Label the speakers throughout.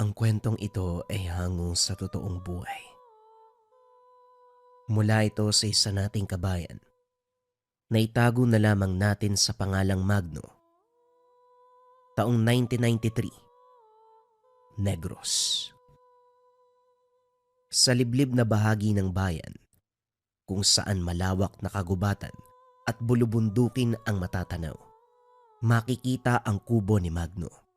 Speaker 1: Ang kwentong ito ay hango sa totoong buhay. Mula ito sa isa nating kabayan na itago na lamang natin sa pangalang Magno, taong 1993, Negros. Sa liblib na bahagi ng bayan kung saan malawak na kagubatan at bulubundukin ang matatanaw, makikita ang kubo ni Magno.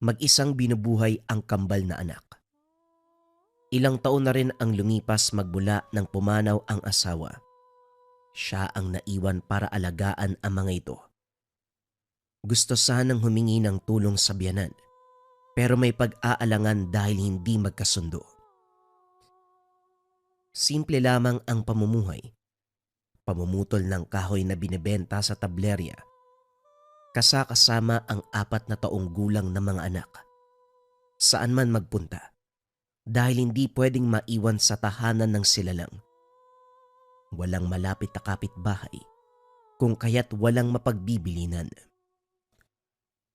Speaker 1: Mag-isang binubuhay ang kambal na anak. Ilang taon na rin ang lumipas magmula nang pumanaw ang asawa. Siya ang naiwan para alagaan ang mga ito. Gusto sanang humingi ng tulong sa biyanan, pero may pag-aalangan dahil hindi magkasundo. Simple lamang ang pamumuhay. Pamumutol ng kahoy na binebenta sa tablerya. Kasama ang 4 na taong gulang na mga anak. Saan man magpunta, dahil hindi pwedeng maiwan sa tahanan ng sila lang. Walang malapit na kapitbahay, kung kaya't walang mapagbibilinan.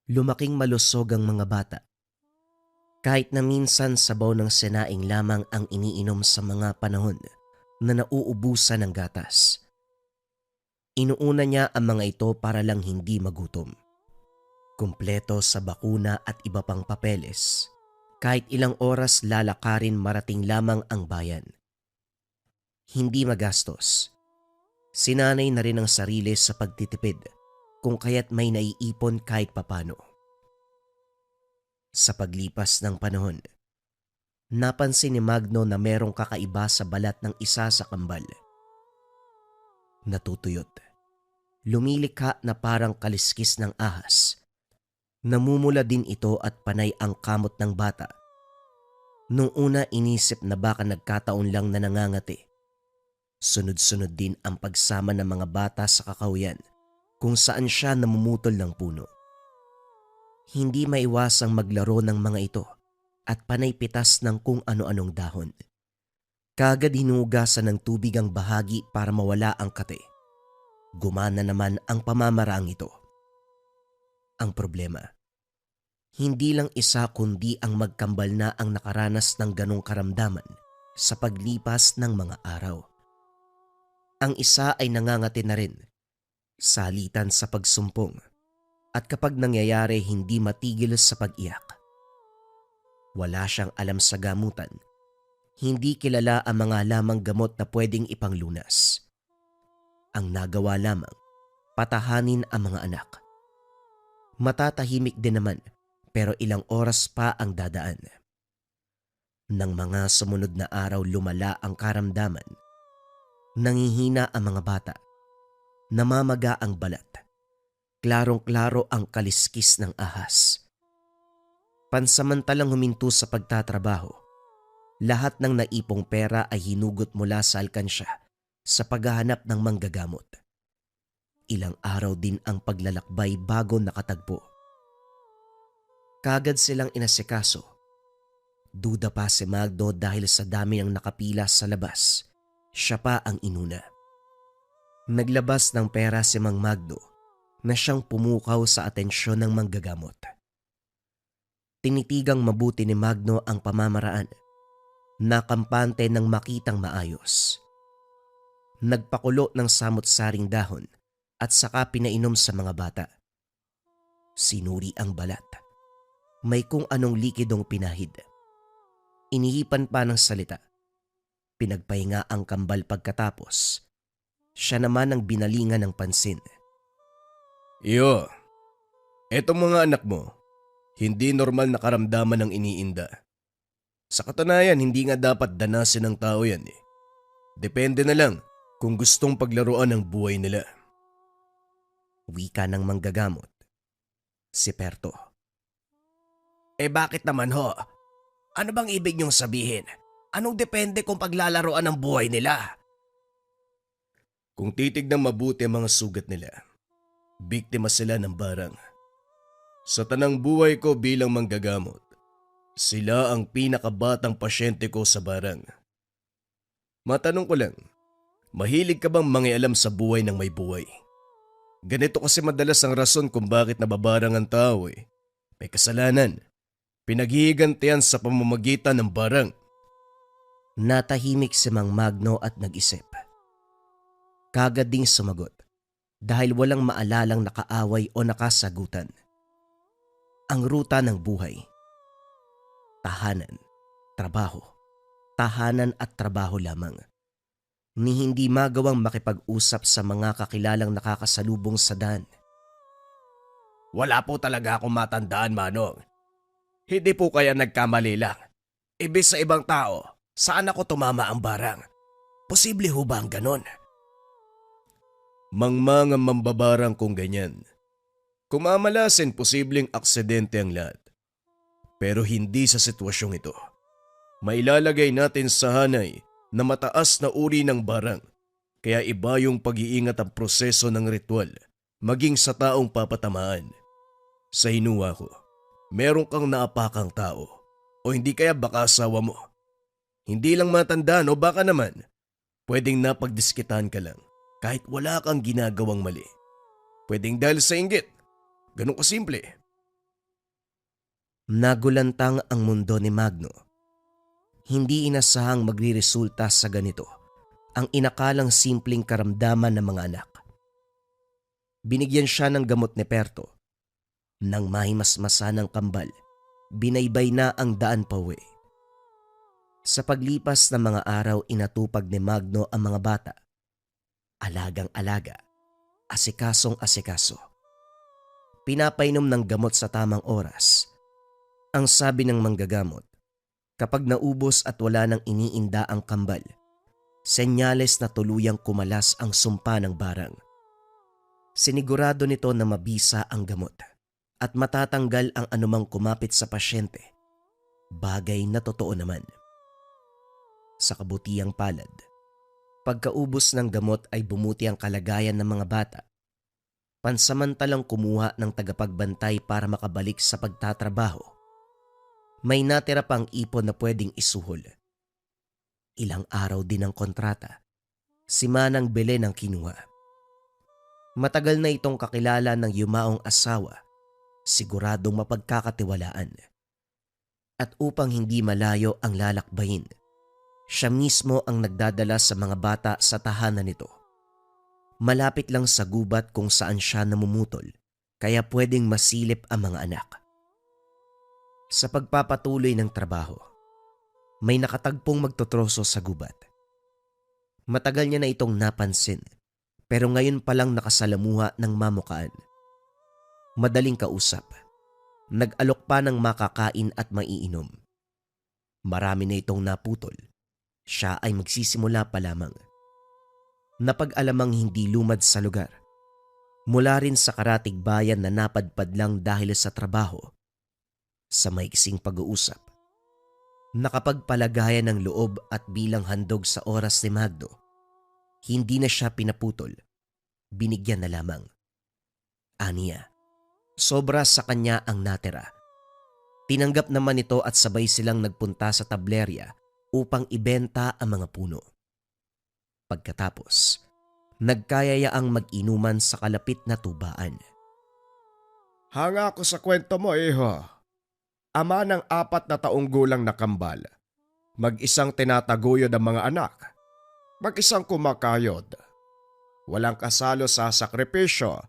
Speaker 1: Lumaking malusog ang mga bata. Kahit na minsan sabaw ng sinaing lamang ang iniinom sa mga panahon na nauubusan ng gatas. Inuuna niya ang mga ito para lang hindi magutom. Kumpleto sa bakuna at iba pang papeles. Kahit ilang oras lalakarin marating lamang ang bayan. Hindi magastos. Sinanay na rin ang sarili sa pagtitipid kung kaya't may naiipon kahit papano. Sa paglipas ng panahon, napansin ni Magno na merong kakaiba sa balat ng isa sa kambal. Natutuyot. Lumilikha na parang kaliskis ng ahas. Namumula din ito at panay ang kamot ng bata. Nung una inisip na baka nagkataon lang na nangangati. Sunod-sunod din ang pagsama ng mga bata sa kakahuyan kung saan siya namumutol ng puno. Hindi maiwasang maglaro ng mga ito at panay pitas ng kung ano-anong dahon. Kagad hinugasan ng tubig ang bahagi para mawala ang kate. Gumana naman ang pamamarang ito. Ang problema, hindi lang isa kundi ang magkambal na ang nakaranas ng ganong karamdaman sa paglipas ng mga araw. Ang isa ay nangangati na rin, salitan sa pagsumpong, at kapag nangyayari hindi matigil sa pag-iyak. Wala siyang alam sa gamutan, hindi kilala ang mga lamang gamot na pwedeng ipanglunas. Ang nagawa lamang, patahanin ang mga anak. Matatahimik din naman pero ilang oras pa ang dadaan. Nang mga sumunod na araw lumala ang karamdaman, nangihina ang mga bata, namamaga ang balat, klarong-klaro ang kaliskis ng ahas. Pansamantalang huminto sa pagtatrabaho, lahat ng naipong pera ay hinugot mula sa alkansya sa paghahanap ng manggagamot. Ilang araw din ang paglalakbay bago nakatagpo. Kagad silang inasikaso. Duda pa si Magno dahil sa dami ng nakapila sa labas. Siya pa ang inuna. Naglabas ng pera si Mang Magno na siyang pumukaw sa atensyon ng manggagamot. Tinitigang mabuti ni Magno ang pamamaraan. Nakampante ng makitang maayos. Nagpakulo ng samot-saring dahon at saka pinainom sa mga bata. Sinuri ang balat. May kung anong likidong pinahid. Inihipan pa ng salita. Pinagpahinga ang kambal pagkatapos. Siya naman ang binalingan ng pansin.
Speaker 2: Iyo, etong mga anak mo, hindi normal na karamdaman ang iniinda. Sa katunayan, hindi nga dapat danasin ng tao yan eh. Depende na lang kung gustong paglaruan ang buhay nila.
Speaker 1: Wika ng manggagamot. Si Perto.
Speaker 2: Bakit naman ho? Ano bang ibig niyong sabihin? Anong depende kung paglalaroan ang buhay nila? Kung titignan mabuti ang mga sugat nila, biktima sila ng barang. Sa tanang buhay ko bilang manggagamot, sila ang pinakabatang pasyente ko sa barang. Matanong ko lang, mahilig ka bang mangialam sa buhay ng may buhay? Ganito kasi madalas ang rason kung bakit nababarang ang tao eh. May kasalanan. Pinaghihigantihan sa pamamagitan ng barang.
Speaker 1: Natahimik si Mang Magno at nag-isip. Kagad ding sumagot dahil walang maalalang nakaaway o nakasagutan. Ang ruta ng buhay. Tahanan, trabaho, tahanan at trabaho lamang. Ni hindi magawang makipag-usap sa mga kakilalang nakakasalubong sa daan.
Speaker 2: Wala po talaga akong matandaan, Manong. Hindi po kaya nagkamali lang. Ibig sa ibang tao, saan ako tumama ang barang? Posible ho ba ang ganon? Mangmangang mambabarang kung ganyan. Kung mamalasin, posibleng aksidente ang lahat. Pero hindi sa sitwasyong ito. Mailalagay natin sa hanay na mataas na uri ng barang. Kaya iba yung pag-iingat ang proseso ng ritual, maging sa taong papatamaan. Sa hinuha ko, meron kang naapakang tao o hindi kaya baka asawa mo. Hindi lang matandaan o baka naman, pwedeng napagdiskitan ka lang kahit wala kang ginagawang mali. Pwedeng dahil sa inggit. Ganun kasimple.
Speaker 1: Nagulantang ang mundo ni Magno. Hindi inasahang magriresulta sa ganito ang inakalang simpleng karamdaman ng mga anak. Binigyan siya ng gamot ni Perto. Nang mahimasmasa ng kambal, binaybay na ang daan pauwi. Sa paglipas ng mga araw, inatupag ni Magno ang mga bata. Alagang-alaga, asikasong-asikaso. Pinapainom ng gamot sa tamang oras. Ang sabi ng manggagamot, kapag naubos at wala nang iniinda ang kambal, senyales na tuluyang kumalas ang sumpa ng barang. Sinigurado nito na mabisa ang gamot at matatanggal ang anumang kumapit sa pasyente. Bagay na totoo naman. Sa kabutihang palad, pagkaubos ng gamot ay bumuti ang kalagayan ng mga bata. Pansamantalang kumuha ng tagapagbantay para makabalik sa pagtatrabaho. May natira pang ipon na pwedeng isuhol. Ilang araw din ang kontrata. Si Manang Belen ang kinuha. Matagal na itong kakilala ng yumaong asawa, siguradong mapagkakatiwalaan. At upang hindi malayo ang lalakbayin, siya mismo ang nagdadala sa mga bata sa tahanan nito. Malapit lang sa gubat kung saan siya namumutol, kaya pwedeng masilip ang mga anak. Sa pagpapatuloy ng trabaho, may nakatagpong magtotroso sa gubat. Matagal niya na itong napansin, pero ngayon palang nakasalamuha ng mamukaan. Madaling kausap, nag-alok pa ng makakain at maiinom. Marami na itong naputol, siya ay magsisimula pa lamang. Napag-alamang hindi lumad sa lugar, mula rin sa karatig bayan na napadpad lang dahil sa trabaho. Sa maiksing pag-uusap, nakapagpalagayan ng loob at bilang handog sa oras ni Magno. Hindi na siya pinaputol, binigyan na lamang. Aniya, sobra sa kanya ang natira. Tinanggap naman ito at sabay silang nagpunta sa tablerya upang ibenta ang mga puno. Pagkatapos, nagkayayaang mag-inuman sa kalapit na tubaan.
Speaker 2: Hanga ako sa kwento mo, iho. Ama ng 4 na taong gulang na kambal. Mag-isang tinataguyod ang mga anak. Mag-isang kumakayod. Walang kasalo sa sakripisyo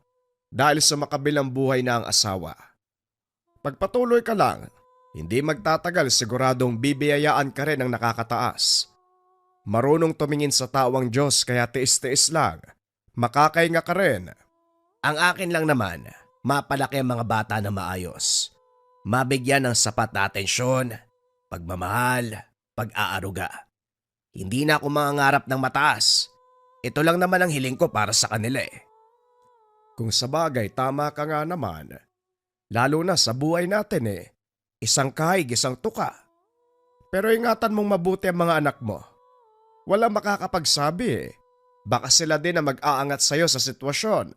Speaker 2: dahil sa makabilang buhay na ang asawa. Pagpatuloy ka lang, hindi magtatagal siguradong bibiyayaan ka rin ng nakakataas. Marunong tumingin sa tawang Diyos kaya tiis-tiis lang. Makakainga ka rin. Ang akin lang naman, mapalaki ang mga bata na maayos. Mabigyan ng sapat na atensyon, pagmamahal, pag-aaruga. Hindi na ako mangangarap ng mataas. Ito lang naman ang hiling ko para sa kanila eh. Kung sabagay, tama ka nga naman. Lalo na sa buhay natin eh. Isang kahig, isang tuka. Pero ingatan mong mabuti ang mga anak mo. Wala makakapagsabi eh. Baka sila din na mag-aangat sa'yo sa sitwasyon.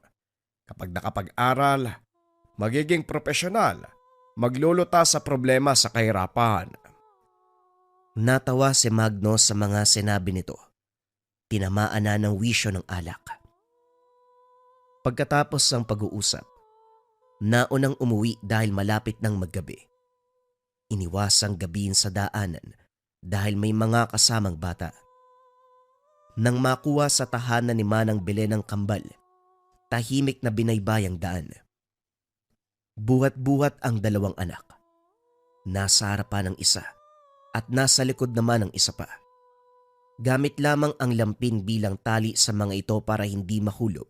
Speaker 2: Kapag nakapag-aral, magiging profesional, magluluta sa problema sa kahirapan.
Speaker 1: Natawa si Magno sa mga sinabi nito. Tinamaan na ng wisyo ng alak. Pagkatapos ng pag-uusap, naunang umuwi dahil malapit ng maggabi. Iniwasang gabihin sa daanan dahil may mga kasamang bata. Nang makuha sa tahanan ni Manang Belen ang kambal, tahimik na binaybay ang daan. Buhat-buhat ang dalawang anak. Nasa harapan ng isa at nasa likod naman ng isa pa. Gamit lamang ang lampin bilang tali sa mga ito para hindi mahulog.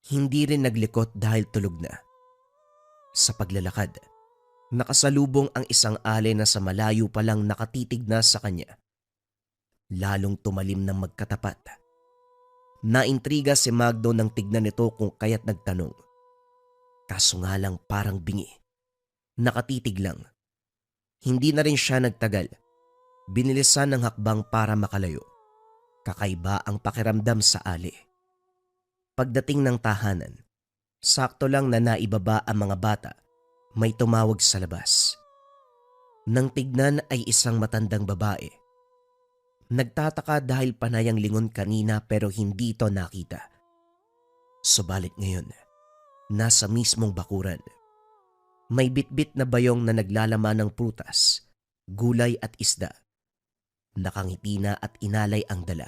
Speaker 1: Hindi rin naglikot dahil tulog na. Sa paglalakad, nakasalubong ang isang alay na sa malayo pa lang nakatitig na sa kanya. Lalong tumalim ng magkatapat. Naintriga si Magno nang tignan nito kung kaya't nagtanong. Kaso nga lang parang bingi. Nakatitig lang. Hindi na rin siya nagtagal. Binilisan ng hakbang para makalayo. Kakaiba ang pakiramdam sa ali. Pagdating ng tahanan, sakto lang na naibaba ang mga bata, may tumawag sa labas. Nang tignan ay isang matandang babae. Nagtataka dahil panayang lingon kanina pero hindi ito nakita. Subalit ngayon, nasa mismong bakuran. May bitbit na bayong na naglalaman ng prutas, gulay at isda. Nakangiti na at inalay ang dala.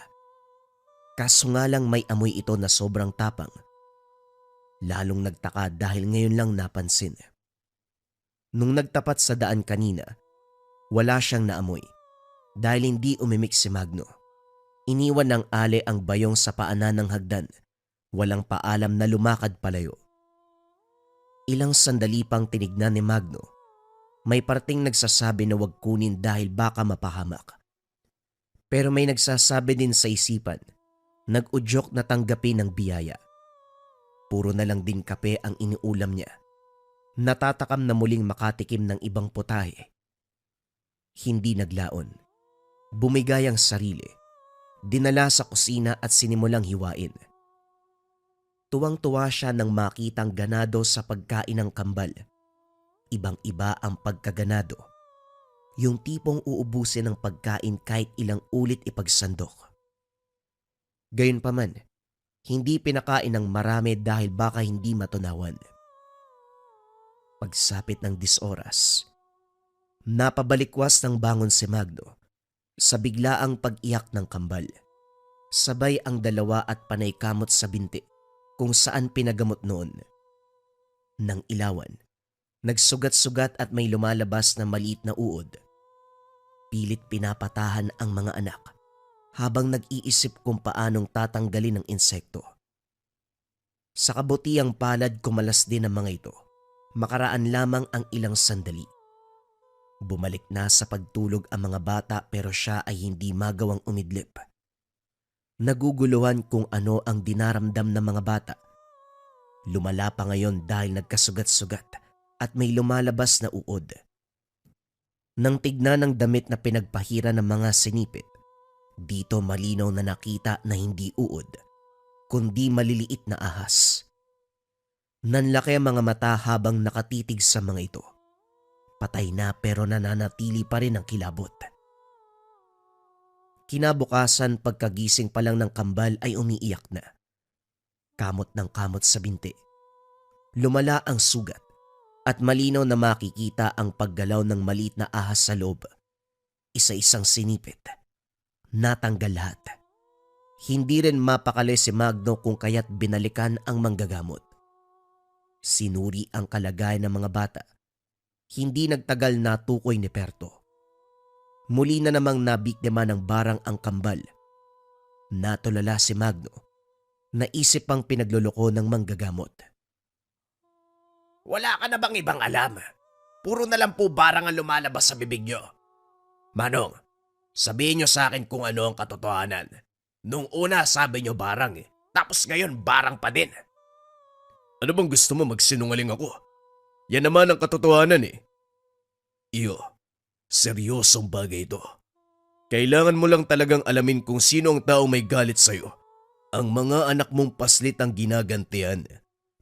Speaker 1: Kaso nga lang may amoy ito na sobrang tapang. Lalong nagtaka dahil ngayon lang napansin. Nung nagtapat sa daan kanina, wala siyang naamoy dahil hindi umimik si Magno. Iniwan ng ale ang bayong sa paanan ng hagdan, walang paalam na lumakad palayo. Ilang sandali pang tinignan ni Magno. May parting nagsasabi na wag kunin dahil baka mapahamak. Pero may nagsasabi din sa isipan, nag-udyok na tanggapin ang biyaya. Puro na lang din kape ang iniulam niya. Natatakam na muling makatikim ng ibang putahe. Hindi naglaon. Bumigay ang sarili. Dinala sa kusina at sinimulang hiwain. Tuwang-tuwa siya nang makitang ganado sa pagkain ng kambal. Ibang-iba ang pagkaganado. Yung tipong uubusin ng pagkain kahit ilang ulit ipagsandok. Gayunpaman, hindi pinakain ng marami dahil baka hindi matunawan. Pagsapit ng 10 oras, napabalikwas ng bangon si Magno sa biglaang pag-iyak ng kambal. Sabay ang dalawa at panay kamot sa binti kung saan pinagamot noon. Nang ilawan, nagsugat-sugat at may lumalabas na maliit na uod. Pilit pinapatahan ang mga anak habang nag-iisip kung paanong tatanggalin ang insekto. Sa kabutiang palad kumalas din ang mga ito. Makaraan lamang ang ilang sandali. Bumalik na sa pagtulog ang mga bata pero siya ay hindi magawang umidlip. Naguguluhan kung ano ang dinaramdam ng mga bata. Lumala pa ngayon dahil nagkasugat-sugat at may lumalabas na uod. Nang tignan ng damit na pinagpahira ng mga sinipit, dito malinaw na nakita na hindi uod, kundi maliliit na ahas. Nanlaki ang mga mata habang nakatitig sa mga ito. Patay na pero nananatili pa rin ang kilabot. Kinabukasan pagkagising pa lang ng kambal ay umiiyak na. Kamot ng kamot sa binti. Lumala ang sugat at malinaw na makikita ang paggalaw ng maliit na ahas sa loob. Isa-isang sinipit. Natanggal lahat. Hindi rin mapakali si Magno kung kaya't binalikan ang manggagamot. Sinuri ang kalagayan ng mga bata. Hindi nagtagal na tukoy ni Perto. Muli na namang nabiktima ng barang ang kambal. Natulala si Magno. Naisip pang pinagluloko ng manggagamot.
Speaker 2: Wala ka na bang ibang alam? Puro na lang po barang ang lumalabas sa bibig nyo. Manong, sabihin nyo sa akin kung ano ang katotohanan. Nung una sabi nyo barang tapos ngayon barang pa din. Ano bang gusto mo magsinungaling ako? Yan naman ang katotohanan Iyo, seryosong bagay ito. Kailangan mo lang talagang alamin kung sino ang taong may galit sa'yo. Ang mga anak mong paslit ang ginagantihan.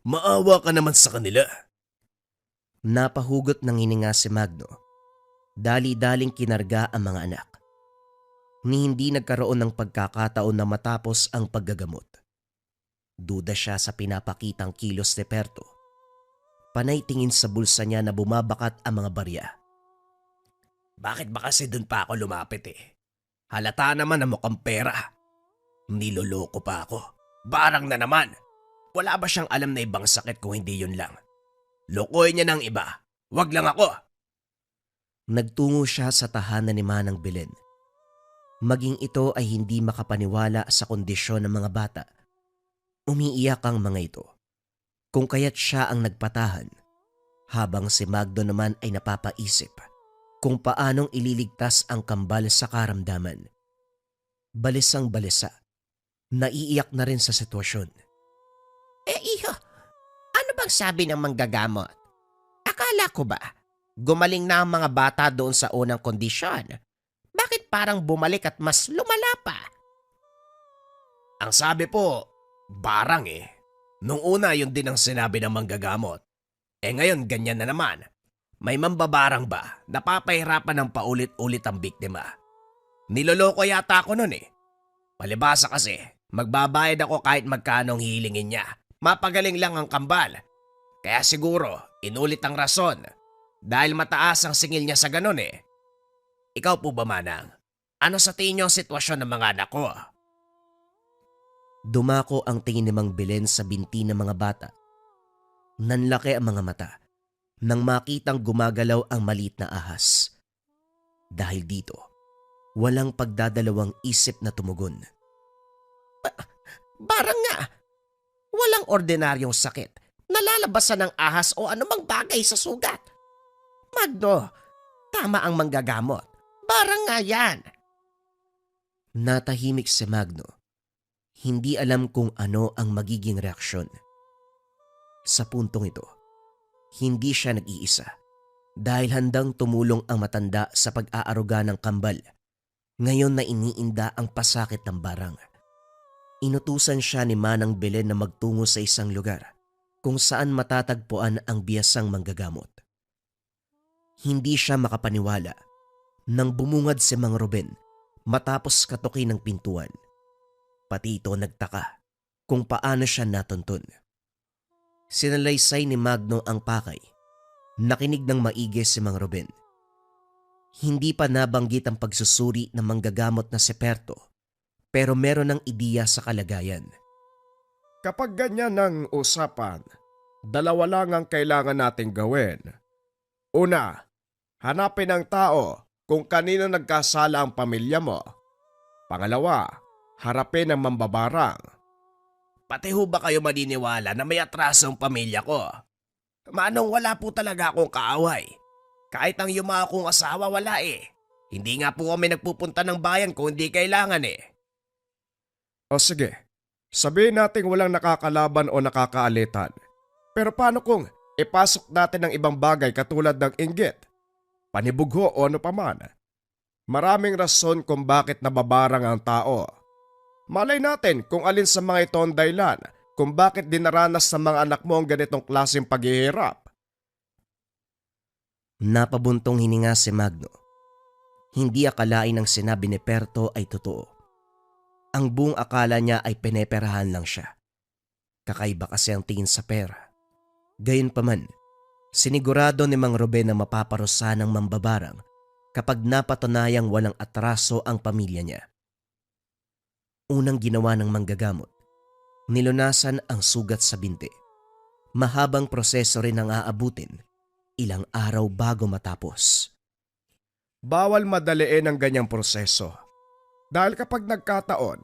Speaker 2: Maawa ka naman sa kanila.
Speaker 1: Napahugot ng hininga si Magno. Dali-daling kinarga ang mga anak. Ni hindi nagkaroon ng pagkakataon na matapos ang paggagamot. Duda siya sa pinapakitang kilos ni Perto. Panay tingin sa bulsa niya na bumabakat ang mga barya.
Speaker 2: Bakit ba kasi dun pa ako lumapit eh? Halata naman na mukhang pera. Niloloko pa ako. Barang na naman. Wala ba siyang alam na ibang sakit kung hindi yun lang? Lokohin niya ng iba. Wag lang ako.
Speaker 1: Nagtungo siya sa tahanan ni Manang Belen. Maging ito ay hindi makapaniwala sa kondisyon ng mga bata. Umiiyak ang mga ito. Kung kaya't siya ang nagpatahan, habang si Magno naman ay napapaisip kung paanong ililigtas ang kambal sa karamdaman. Balisang balisa, naiiyak na rin sa sitwasyon.
Speaker 3: Iho, ano bang sabi ng manggagamot? Akala ko ba, gumaling na ang mga bata doon sa unang kondisyon? Bakit parang bumalik at mas lumala pa?
Speaker 2: Ang sabi po, barang eh. Nung una yun din ang sinabi ng manggagamot. Ngayon ganyan na naman. May mambabarang ba? Napapahirapan ng paulit-ulit ang biktima. Niloloko yata ako nun eh. Palibasa kasi, magbabayad ako kahit magkano ang hihilingin niya. Mapagaling lang ang kambal. Kaya siguro, inulit ang rason. Dahil mataas ang singil niya sa ganun eh. Ikaw po ba, Manang? Ano sa tingin niyo ang sitwasyon ng mga anak ko?
Speaker 1: Dumako ang tingin ni Mang Belen sa binti ng mga bata. Nanlaki ang mga mata nang makitang gumagalaw ang maliit na ahas. Dahil dito, walang pagdadalawang isip na tumugon.
Speaker 3: Barang nga, walang ordinaryong sakit. Nalalabasan ng ahas o anumang bagay sa sugat. Magno, tama ang manggagamot. Barang nga yan.
Speaker 1: Natahimik si Magno. Hindi alam kung ano ang magiging reaksyon. Sa puntong ito, hindi siya nag-iisa dahil handang tumulong ang matanda sa pag-aaruga ng kambal. Ngayon na iniinda ang pasakit ng barang. Inutusan siya ni Manang Belen na magtungo sa isang lugar kung saan matatagpuan ang biyasang manggagamot. Hindi siya makapaniwala nang bumungad si Mang Ruben matapos katukin ng pintuan. Pati ito nagtaka kung paano siya natuntun. Sinalaysay ni Magno ang pakay. Nakinig ng maigi si Mang Ruben. Hindi pa nabanggit ang pagsusuri ng manggagamot na si Perto, pero meron ng ideya sa kalagayan.
Speaker 4: Kapag ganyan ang usapan, dalawa lang ang kailangan nating gawin. Una, hanapin ang tao kung kanino nagkasala ang pamilya mo. Pangalawa, harapin ang mambabarang.
Speaker 2: Pati ho ba kayo maniniwala na may atraso ang pamilya ko? Manong wala po talaga akong kaaway. Kahit ang yuma akong asawa wala eh. Hindi nga po kami nagpupunta ng bayan kung hindi kailangan eh.
Speaker 4: O sige, sabihin natin walang nakakalaban o nakakaalitan. Pero paano kung ipasok natin ng ibang bagay katulad ng inggit, panibugho o ano paman? Maraming rason kung bakit nababarang ang tao. Malay natin kung alin sa mga ito ang dahilan kung bakit dinaranas ng mga anak mo ang ganitong klaseng paghihirap.
Speaker 1: Napabuntong hininga si Magno. Hindi akalain ang sinabi ni Perto ay totoo. Ang buong akala niya ay pineperahan lang siya. Kakaiba kasi ang tingin sa pera. Gayunpaman, sinigurado ni Mang Ruben na mapaparusahan ng mambabarang kapag napatunayang walang atraso ang pamilya niya. Unang ginawa ng manggagamot, nilunasan ang sugat sa binti. Mahabang proseso rin ang aabutin, ilang araw bago matapos.
Speaker 4: Bawal madaliin ang ganyang proseso. Dahil kapag nagkataon,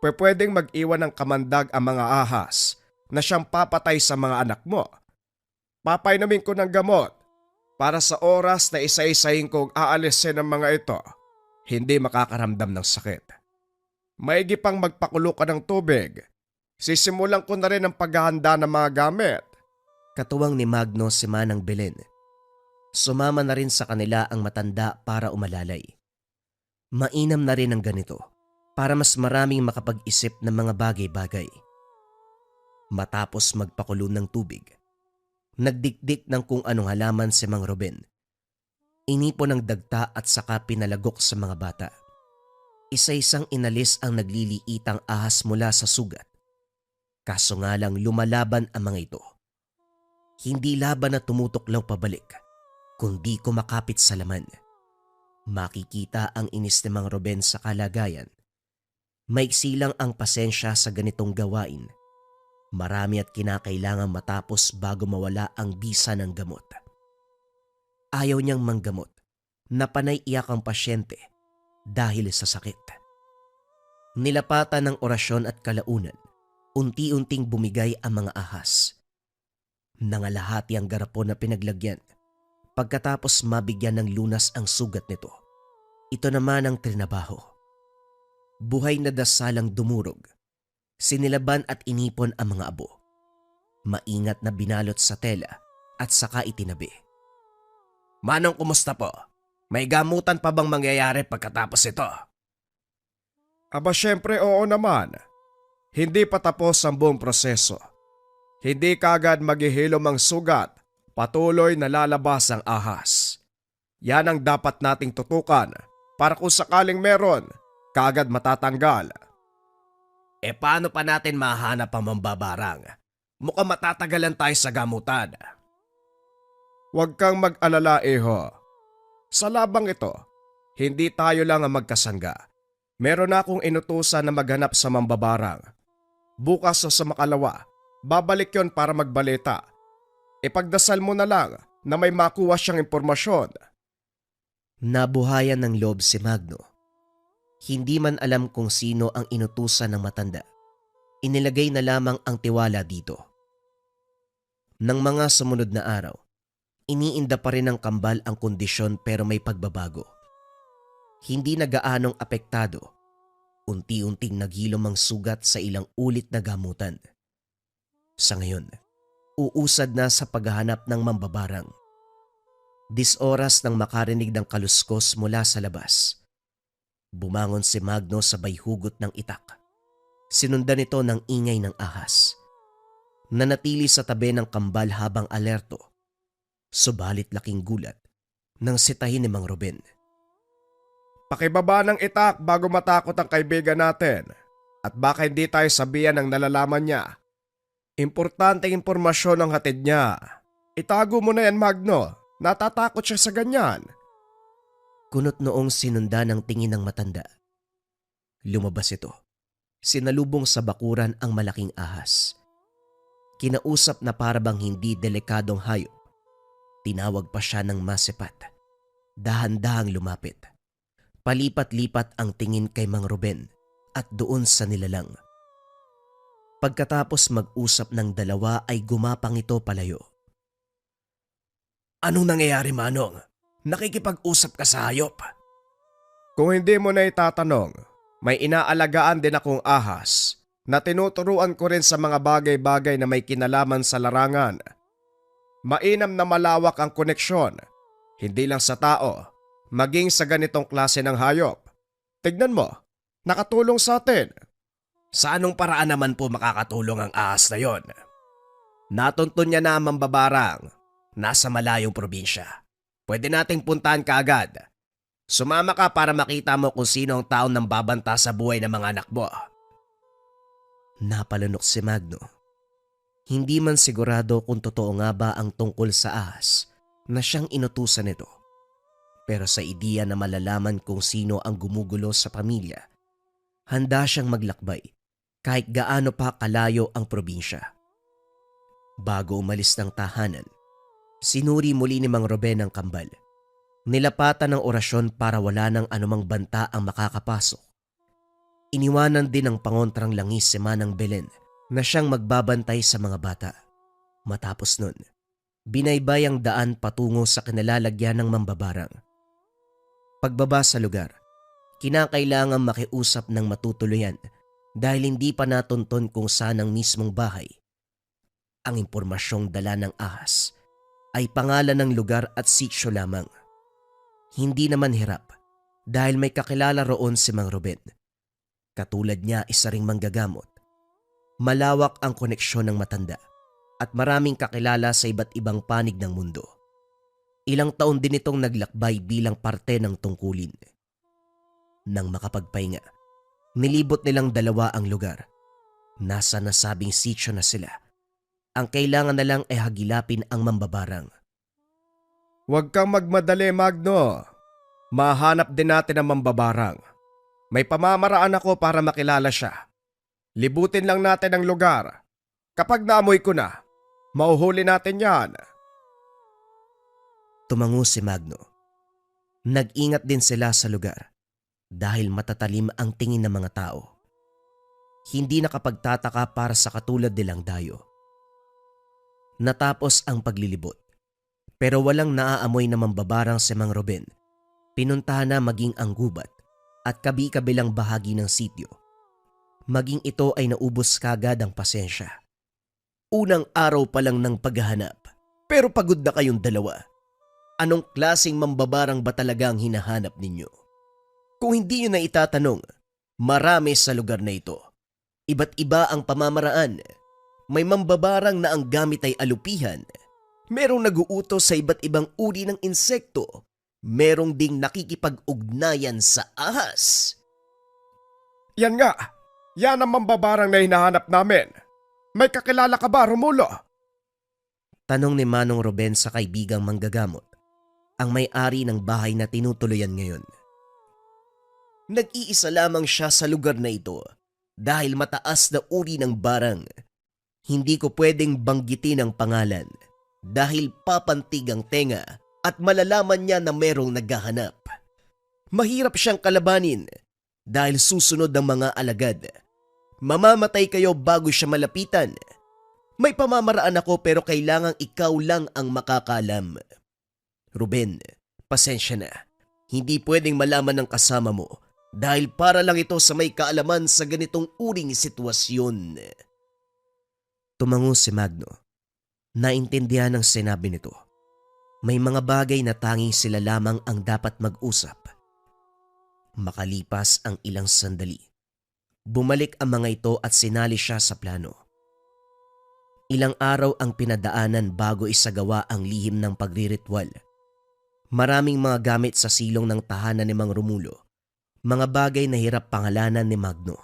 Speaker 4: pwedeng mag-iwan ng kamandag ang mga ahas na siyang papatay sa mga anak mo. Papainumin ko ng gamot para sa oras na isa-isahin kong aalisin ang mga ito, hindi makakaramdam ng sakit. Maigi pang magpakulo ka ng tubig. Sisimulan ko na rin ang paghahanda ng mga gamit.
Speaker 1: Katuwang ni Magno si Manang Belen. Sumama na rin sa kanila ang matanda para umalalay. Mainam na rin ang ganito para mas maraming makapag-isip ng mga bagay-bagay. Matapos magpakulo ng tubig, nagdikdik ng kung anong halaman si Mang Ruben. Inipon ng dagta at saka pinalagok sa mga bata. Isa-isang inalis ang nagliliitang ahas mula sa sugat. Kaso nga lang lumalaban ang mga ito. Hindi laban na tumutuklaw pabalik, kundi kumakapit sa laman. Makikita ang inis ni Mang Ruben sa kalagayan. Maiksi lang ang pasensya sa ganitong gawain. Marami at kinakailangan matapos bago mawala ang bisa ng gamot. Ayaw niyang manggamot na panay iyak ang pasyente dahil sa sakit. Nilapatan ng orasyon at kalaunan, unti-unting bumigay ang mga ahas. Nangalahati ang garapon na pinaglagyan. Pagkatapos mabigyan ng lunas ang sugat nito, ito naman ang trinabaho. Buhay na dasalang dumurog. Sinilaban at inipon ang mga abo. Maingat na binalot sa tela at saka itinabi.
Speaker 2: Manong, kumusta po? May gamutan pa bang mangyayari pagkatapos ito?
Speaker 4: Aba syempre oo naman. Hindi pa tapos ang buong proseso. Hindi kaagad maghihilom ang sugat, patuloy na lalabas ang ahas. Yan ang dapat nating tutukan para kung sakaling meron, kaagad matatanggal.
Speaker 2: Paano pa natin mahanap ang mambabarang? Mukhang matatagalan tayo sa gamutan.
Speaker 4: Huwag kang mag-alala, Iho. Sa labang ito, hindi tayo lang ang magkasangga. Meron na akong inutusan na maghanap sa mambabarang. Bukas o sa makalawa, babalik yon para magbalita. Ipagdasal mo na lang na may makuha siyang impormasyon.
Speaker 1: Nabuhayan ng loob si Magno. Hindi man alam kung sino ang inutusan ng matanda. Inilagay na lamang ang tiwala dito. Nang mga sumunod na araw, iniinda pa rin ng kambal ang kondisyon pero may pagbabago. Hindi na gaanong apektado. Unti-unting naghilom ang sugat sa ilang ulit na gamutan. Sa ngayon, uusad na sa paghahanap ng mambabarang. 10 oras nang makarinig ng kaluskos mula sa labas. Bumangon si Magno sabay hugot ng itak. Sinundan ito ng ingay ng ahas. Nanatili sa tabi ng kambal habang alerto. Subalit laking gulat nang sitahin ni Mang Ruben.
Speaker 4: Pakibaba ng itak bago matakot ang kaibigan natin at baka hindi tayo sabihan ng nalalaman niya. Importanteng impormasyon ang hatid niya. Itago mo na yan, Magno. Natatakot siya sa ganyan.
Speaker 1: Kunot noong sinundan ng tingin ng matanda. Lumabas ito. Sinalubong sa bakuran ang malaking ahas. Kinausap na parabang hindi delikadong hayop. Tinawag pa siya ng masipat. Dahan-dahang lumapit. Palipat-lipat ang tingin kay Mang Ruben at doon sa nilalang. Pagkatapos mag-usap ng dalawa ay gumapang ito palayo.
Speaker 2: Anong nangyayari, Manong? Nakikipag-usap ka sa hayop?
Speaker 4: Kung hindi mo na itatanong, may inaalagaan din akong ahas na tinuturuan ko rin sa mga bagay-bagay na may kinalaman sa larangan. Mainam na malawak ang koneksyon, hindi lang sa tao, maging sa ganitong klase ng hayop. Tignan mo, nakatulong sa atin.
Speaker 2: Sa anong paraan naman po makakatulong ang ahas na yon? Natuntun niya na ang mambabarang. Nasa malayong probinsya. Pwede nating puntahan kaagad. Sumama ka para makita mo kung sino ang taong nang babanta sa buhay ng mga anak mo.
Speaker 1: Napalunok si Magno. Hindi man sigurado kung totoo nga ba ang tungkol sa ahas na siyang inutusan nito. Pero sa ideya na malalaman kung sino ang gumugulo sa pamilya, handa siyang maglakbay kahit gaano pa kalayo ang probinsya. Bago umalis ng tahanan, sinuri muli ni Mang Ruben ang kambal. Nilapatan ng orasyon para wala nang anumang banta ang makakapasok. Iniwanan din ng pangontrang langis si Manang Belen na siyang magbabantay sa mga bata. Matapos nun, binaybay ang daan patungo sa kinalalagyan ng mambabarang. Pagbaba sa lugar, kinakailangan makiusap ng matutuluyan dahil hindi pa natunton kung saan ang mismong bahay. Ang impormasyong dala ng ahas ay pangalan ng lugar at sityo lamang. Hindi naman hirap dahil may kakilala roon si Mang Ruben. Katulad niya isa ring manggagamot. Malawak ang koneksyon ng matanda at maraming kakilala sa iba't ibang panig ng mundo. Ilang taon din itong naglakbay bilang parte ng tungkulin. Nang makapagpahinga, nilibot nilang dalawa ang lugar. Nasa nasabing sityo na sila. Ang kailangan na lang ay hagilapin ang mambabarang.
Speaker 4: Huwag kang magmadali, Magno. Mahanap din natin ang mambabarang. May pamamaraan ako para makilala siya. Libutin lang natin ang lugar. Kapag naamoy ko na, mauhuli natin yan.
Speaker 1: Tumango si Magno. Nag-ingat din sila sa lugar dahil matatalim ang tingin ng mga tao. Hindi nakapagtataka para sa katulad nilang dayo. Natapos ang paglilibot, pero walang naaamoy na mambabarang si Mang Ruben. Pinuntahan na maging ang gubat at kabi-kabilang bahagi ng sityo. Maging ito ay naubos kagad ang pasensya. Unang araw pa lang ng paghahanap, pero pagod na kayong dalawa. Anong klaseng mambabarang ba talaga ang hinahanap ninyo? Kung hindi nyo na itatanong, marami sa lugar na ito. Iba't iba ang pamamaraan. May mambabarang na ang gamit ay alupihan. Merong naguutos sa iba't ibang uri ng insekto. Merong ding nakikipag-ugnayan sa ahas.
Speaker 4: Yan nga, yan ang mambabarang na hinahanap namin. May kakilala ka ba, Romulo?
Speaker 1: Tanong ni Manong Ruben sa kaibigang manggagamot, ang may-ari ng bahay na tinutuluyan ngayon. Nag-iisa lamang siya sa lugar na ito dahil mataas na uri ng barang. Hindi ko pwedeng banggitin ang pangalan dahil papantig ang tenga at malalaman niya na merong naghahanap. Mahirap siyang kalabanin dahil susunod ang mga alagad. Mamamatay kayo bago siya malapitan. May pamamaraan ako pero kailangang ikaw lang ang makakalam. Ruben, pasensya na. Hindi pwedeng malaman ng kasama mo dahil para lang ito sa may kaalaman sa ganitong uring sitwasyon. Tumango si Magno. Naintindihan ang sinabi nito. May mga bagay na tanging sila lamang ang dapat mag-usap. Makalipas ang ilang sandali, bumalik ang mga ito at sinali siya sa plano. Ilang araw ang pinadaanan bago isagawa ang lihim ng pagriritwal. Maraming mga gamit sa silong ng tahanan ni Mang Romulo, mga bagay na hirap pangalanan ni Magno.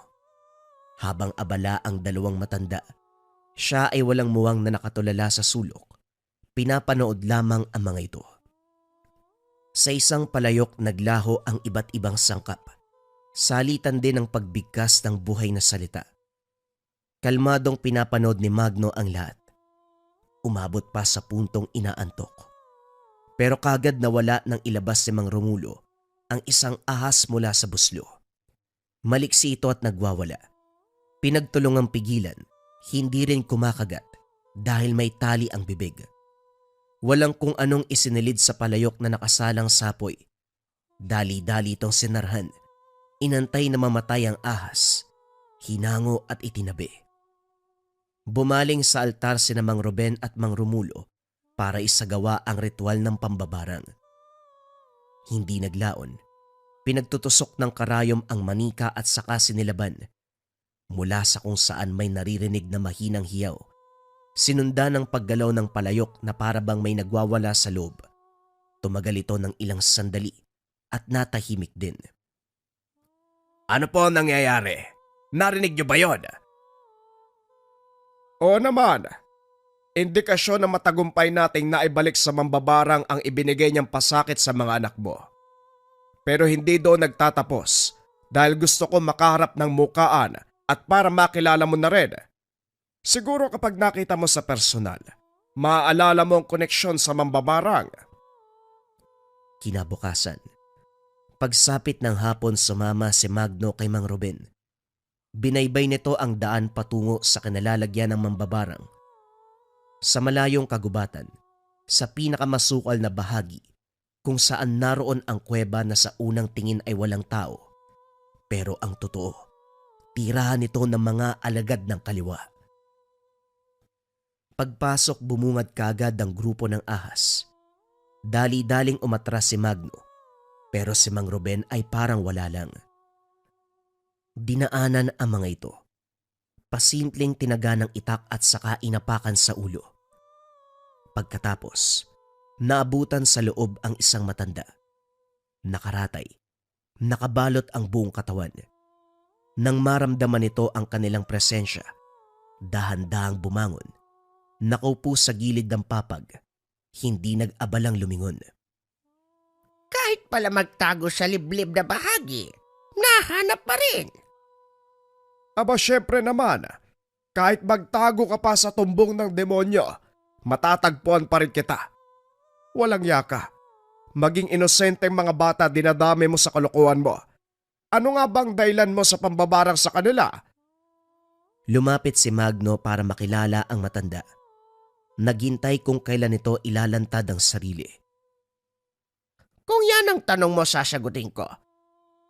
Speaker 1: Habang abala ang dalawang matanda, siya ay walang muwang na nakatulala sa sulok. Pinapanood lamang ang mga ito. Sa isang palayok naglaho ang iba't ibang sangkap. Salitan din ang pagbigkas ng buhay na salita. Kalmadong pinapanood ni Magno ang lahat. Umabot pa sa puntong inaantok. Pero kagad nawala ng ilabas si Mang Romulo ang isang ahas mula sa buslo. Maliksi ito at nagwawala. Pinagtulungang pigilan, hindi rin kumakagat dahil may tali ang bibig. Walang kung anong isinilid sa palayok na nakasalang sapoy. Dali-dali itong sinarhan. Inantay na mamatay ang ahas. Hinango at itinabi. Bumaling sa altar sina Mang Ruben at Mang Romulo para isagawa ang ritual ng pambabarang. Hindi naglaon. Pinagtutusok ng karayom ang manika at saka sinilaban. Mula sa kung saan may naririnig na mahinang hiyaw, sinundan ng paggalaw ng palayok na parabang may nagwawala sa loob. Tumagal ito ng ilang sandali at natahimik din.
Speaker 2: Ano po ang nangyayari? Narinig niyo ba yon?
Speaker 4: Oo naman. Indikasyon na matagumpay nating naibalik sa mambabarang ang ibinigay niyang pasakit sa mga anak mo. Pero hindi doon nagtatapos dahil gusto ko makaharap ng mukaan at para makilala mo na rin. Siguro kapag nakita mo sa personal, maaalala mo ang koneksyon sa mambabarang.
Speaker 1: Kinabukasan, pagsapit ng hapon sumama si Magno kay Mang Ruben. Binaybay nito ang daan patungo sa kinalalagyan ng mambabarang. Sa malayong kagubatan, sa pinakamasukal na bahagi, kung saan naroon ang kuweba na sa unang tingin ay walang tao. Pero ang totoo, tirahan ito ng mga alagad ng kaliwa. Pagpasok bumungad kaagad ang grupo ng ahas. Dali-daling umatras si Magno, pero si Mang Ruben ay parang wala lang. Dinaanan ang mga ito. Pasimpleng tinaga ng itak at saka inapakan sa ulo. Pagkatapos, naabutan sa loob ang isang matanda. Nakaratay, nakabalot ang buong katawan. Nang maramdaman nito ang kanilang presensya, dahan-dahang bumangon. Nakaupo sa gilid ng papag, hindi nag-abalang lumingon.
Speaker 3: Kahit pala magtago sa liblib na bahagi, nahanap pa rin.
Speaker 4: Aba syempre naman, kahit magtago ka pa sa tumbong ng demonyo, matatagpuan pa rin kita. Walang yaka. Maging inosenteng mga bata dinadami mo sa kalokohan mo. Ano nga bang dahilan mo sa pambabarang sa kanila?
Speaker 1: Lumapit si Magno para makilala ang matanda. Naghintay kung kailan ito ilalantad ang sarili.
Speaker 3: Kung yan ang tanong mo, sasagutin ko.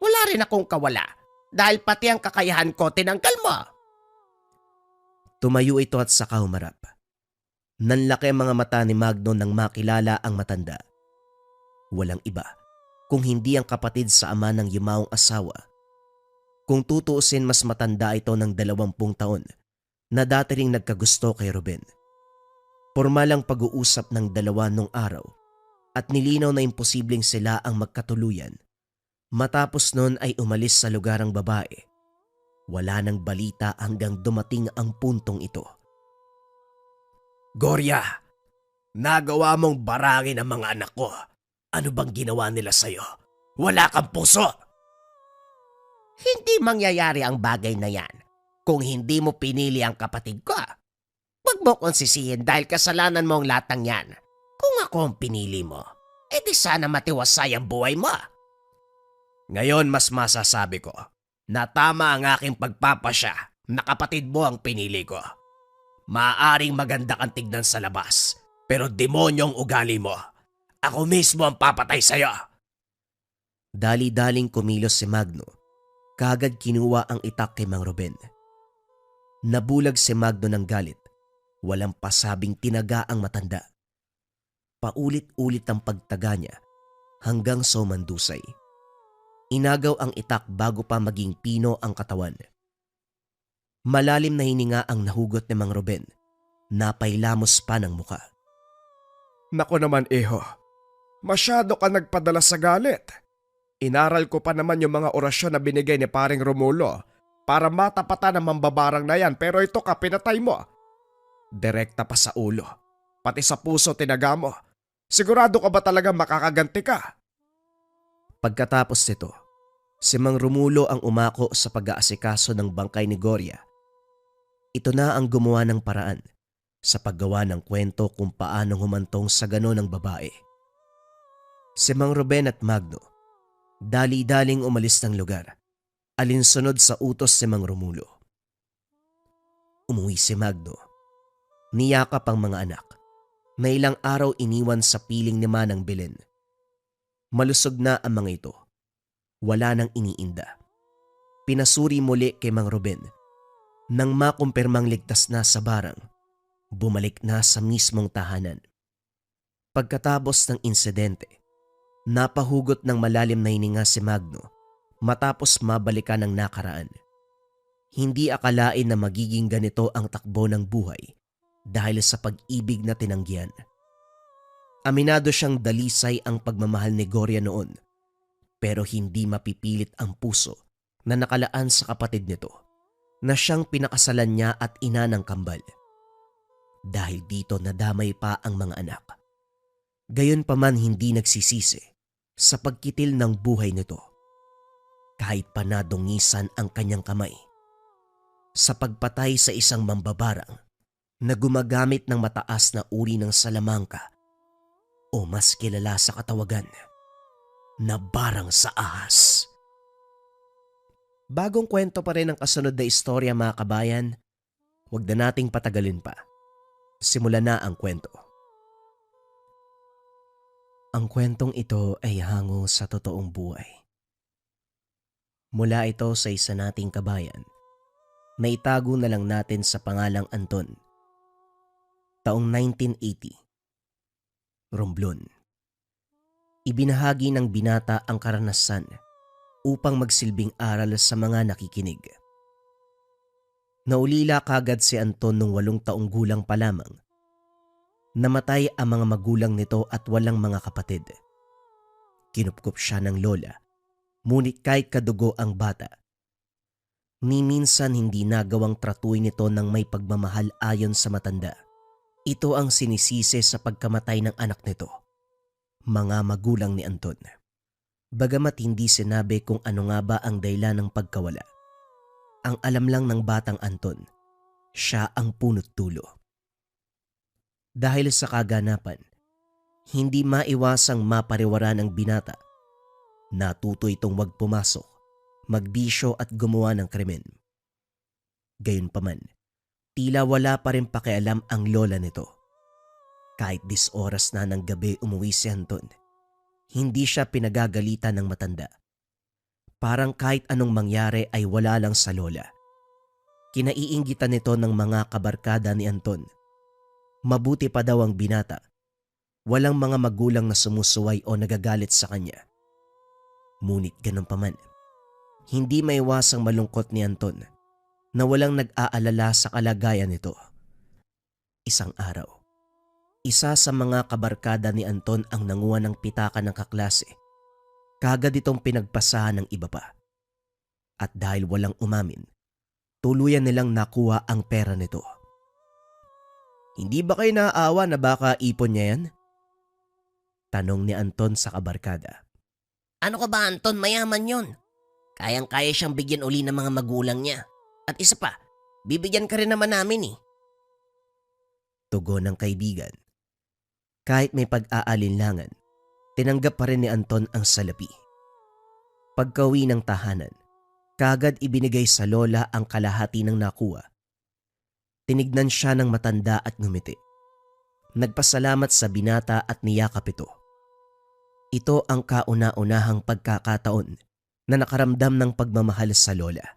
Speaker 3: Wala rin akong kawala dahil pati ang kakayahan ko tinanggal mo.
Speaker 1: Tumayo ito at saka humarap. Nanlaki ang mga mata ni Magno nang makilala ang matanda. Walang iba kung hindi ang kapatid sa ama ng yumaong asawa. Kung tutuusin, mas matanda ito ng 20 taon na dati ring nagkagusto kay Ruben. Pormalang pag-uusap ng dalawa nung araw at nilinaw na imposibleng sila ang magkatuluyan. Matapos nun ay umalis sa lugar ang babae. Wala nang balita hanggang dumating ang puntong ito.
Speaker 2: Gloria, nagawa mong barangin ang mga anak ko. Ano bang ginawa nila sa'yo? Wala kang puso!
Speaker 3: Hindi mangyayari ang bagay na yan kung hindi mo pinili ang kapatid ko. Huwag mo kong sisihin dahil kasalanan mo ang lahat ng yan. Kung ako ang pinili mo, edi sana matiwasay ang buhay mo.
Speaker 2: Ngayon mas masasabi ko na tama ang aking pagpapasya na kapatid mo ang pinili ko. Maaaring maganda kang tignan sa labas, pero demonyong ugali mo. Ako mismo ang papatay sa'yo.
Speaker 1: Dali-daling kumilos si Magno. Kagad kinuha ang itak kay Mang Ruben. Nabulag si Magno ng galit. Walang pasabing tinaga ang matanda. Paulit-ulit ang pagtaga niya hanggang sumandusay. Inagaw ang itak bago pa maging pino ang katawan. Malalim na hininga ang nahugot ni Mang Ruben. Napailamos pa ng muka.
Speaker 4: Nako naman, Eho. Masyado ka nagpadala sa galit. Inaral ko pa naman yung mga orasyon na binigay ni paring Romulo para matapatan ang mambabarang na yan, pero ito ka, pinatay mo. Direkta pa sa ulo. Pati sa puso tinaga mo. Sigurado ka ba talaga makakaganti ka?
Speaker 1: Pagkatapos nito, si Mang Romulo ang umako sa pag-aasikaso ng bangkay ni Gloria. Ito na ang gumawa ng paraan sa paggawa ng kwento kung paanong humantong sa gano ng babae. Si Mang Ruben at Magno, dali-daling umalis ng lugar, alinsunod sa utos si Mang Romulo. Umuwi si Magno. Niyakap ang mga anak na ilang araw iniwan sa piling ni Manang Belen. Malusog na ang mga ito. Wala nang iniinda. Pinasuri muli kay Mang Ruben. Nang makumpirmang ligtas na sa barang, bumalik na sa mismong tahanan. Pagkatapos ng insidente, napahugot ng malalim na hininga si Magno matapos mabalikan ang nakaraan. Hindi akalain na magiging ganito ang takbo ng buhay dahil sa pag-ibig na tinanggihan. Aminado siyang dalisay ang pagmamahal ni Gloria noon, pero hindi mapipilit ang puso na nakalaan sa kapatid nito na siyang pinakasalan niya at ina ng kambal. Dahil dito nadamay pa ang mga anak. Gayunpaman hindi nagsisisi sa pagkitil ng buhay nito. Kahit pa nadungisan ang kanyang kamay sa pagpatay sa isang mambabarang na gumagamit ng mataas na uri ng salamangka o mas kilala sa katawagan na barang sa ahas. Bagong kwento pa rin ang kasunod na istorya, mga kabayan. Huwag na nating patagalin pa. Simulan na ang kwento. Ang kwentong ito ay hango sa totoong buhay. Mula ito sa isa nating kabayan na itago na lang natin sa pangalang Anton. Taong 1980. Romblon. Ibinahagi ng binata ang karanasan upang magsilbing aral sa mga nakikinig. Naulila kagad si Anton nung 8 taong gulang pa lamang. Namatay ang mga magulang nito at walang mga kapatid. Kinupkup siya ng lola, ngunit kahit kadugo ang bata. Ni minsan hindi nagawang tratuin nito ng may pagmamahal ayon sa matanda. Ito ang sinisisi sa pagkamatay ng anak nito, mga magulang ni Anton. Bagamat hindi sinabi kung ano nga ba ang dahilan ng pagkawala, ang alam lang ng batang Anton, siya ang punot dulo. Dahil sa kaganapan, hindi maiwasang mapariwara ng binata. Natuto itong wag pumasok, magbisyo at gumawa ng krimen. Gayunpaman, tila wala pa rin pakialam ang lola nito. Kahit 10 oras na ng gabi umuwi si Anton, hindi siya pinagagalitan ng matanda. Parang kahit anong mangyari ay wala lang sa lola. Kinaiinggitan nito ng mga kabarkada ni Anton. Mabuti pa daw ang binata. Walang mga magulang na sumusuway o nagagalit sa kanya. Ngunit ganun pa man, hindi maiwasang malungkot ni Anton na walang nag-aalala sa kalagayan nito. Isang araw, isa sa mga kabarkada ni Anton ang nanguha ng pitaka ng kaklase. Kagad itong pinagpasahan ng iba pa. At dahil walang umamin, tuluyan nilang nakuha ang pera nito. Hindi ba kayo naaawa na baka ipon niya yan? Tanong ni Anton sa kabarkada.
Speaker 3: Ano ka ba, Anton? Mayaman yon. Kayang-kaya siyang bigyan uli ng mga magulang niya. At isa pa, bibigyan ka rin naman namin eh.
Speaker 1: Tugon ng kaibigan. Kahit may pag-aalinlangan, tinanggap pa rin ni Anton ang salapi. Pagkauwi ng tahanan, kagad ibinigay sa lola ang kalahati ng nakuha. Tinignan siya ng matanda at ngumiti. Nagpasalamat sa binata at niyakap ito. Ito ang kauna-unahang pagkakataon na nakaramdam ng pagmamahal sa lola.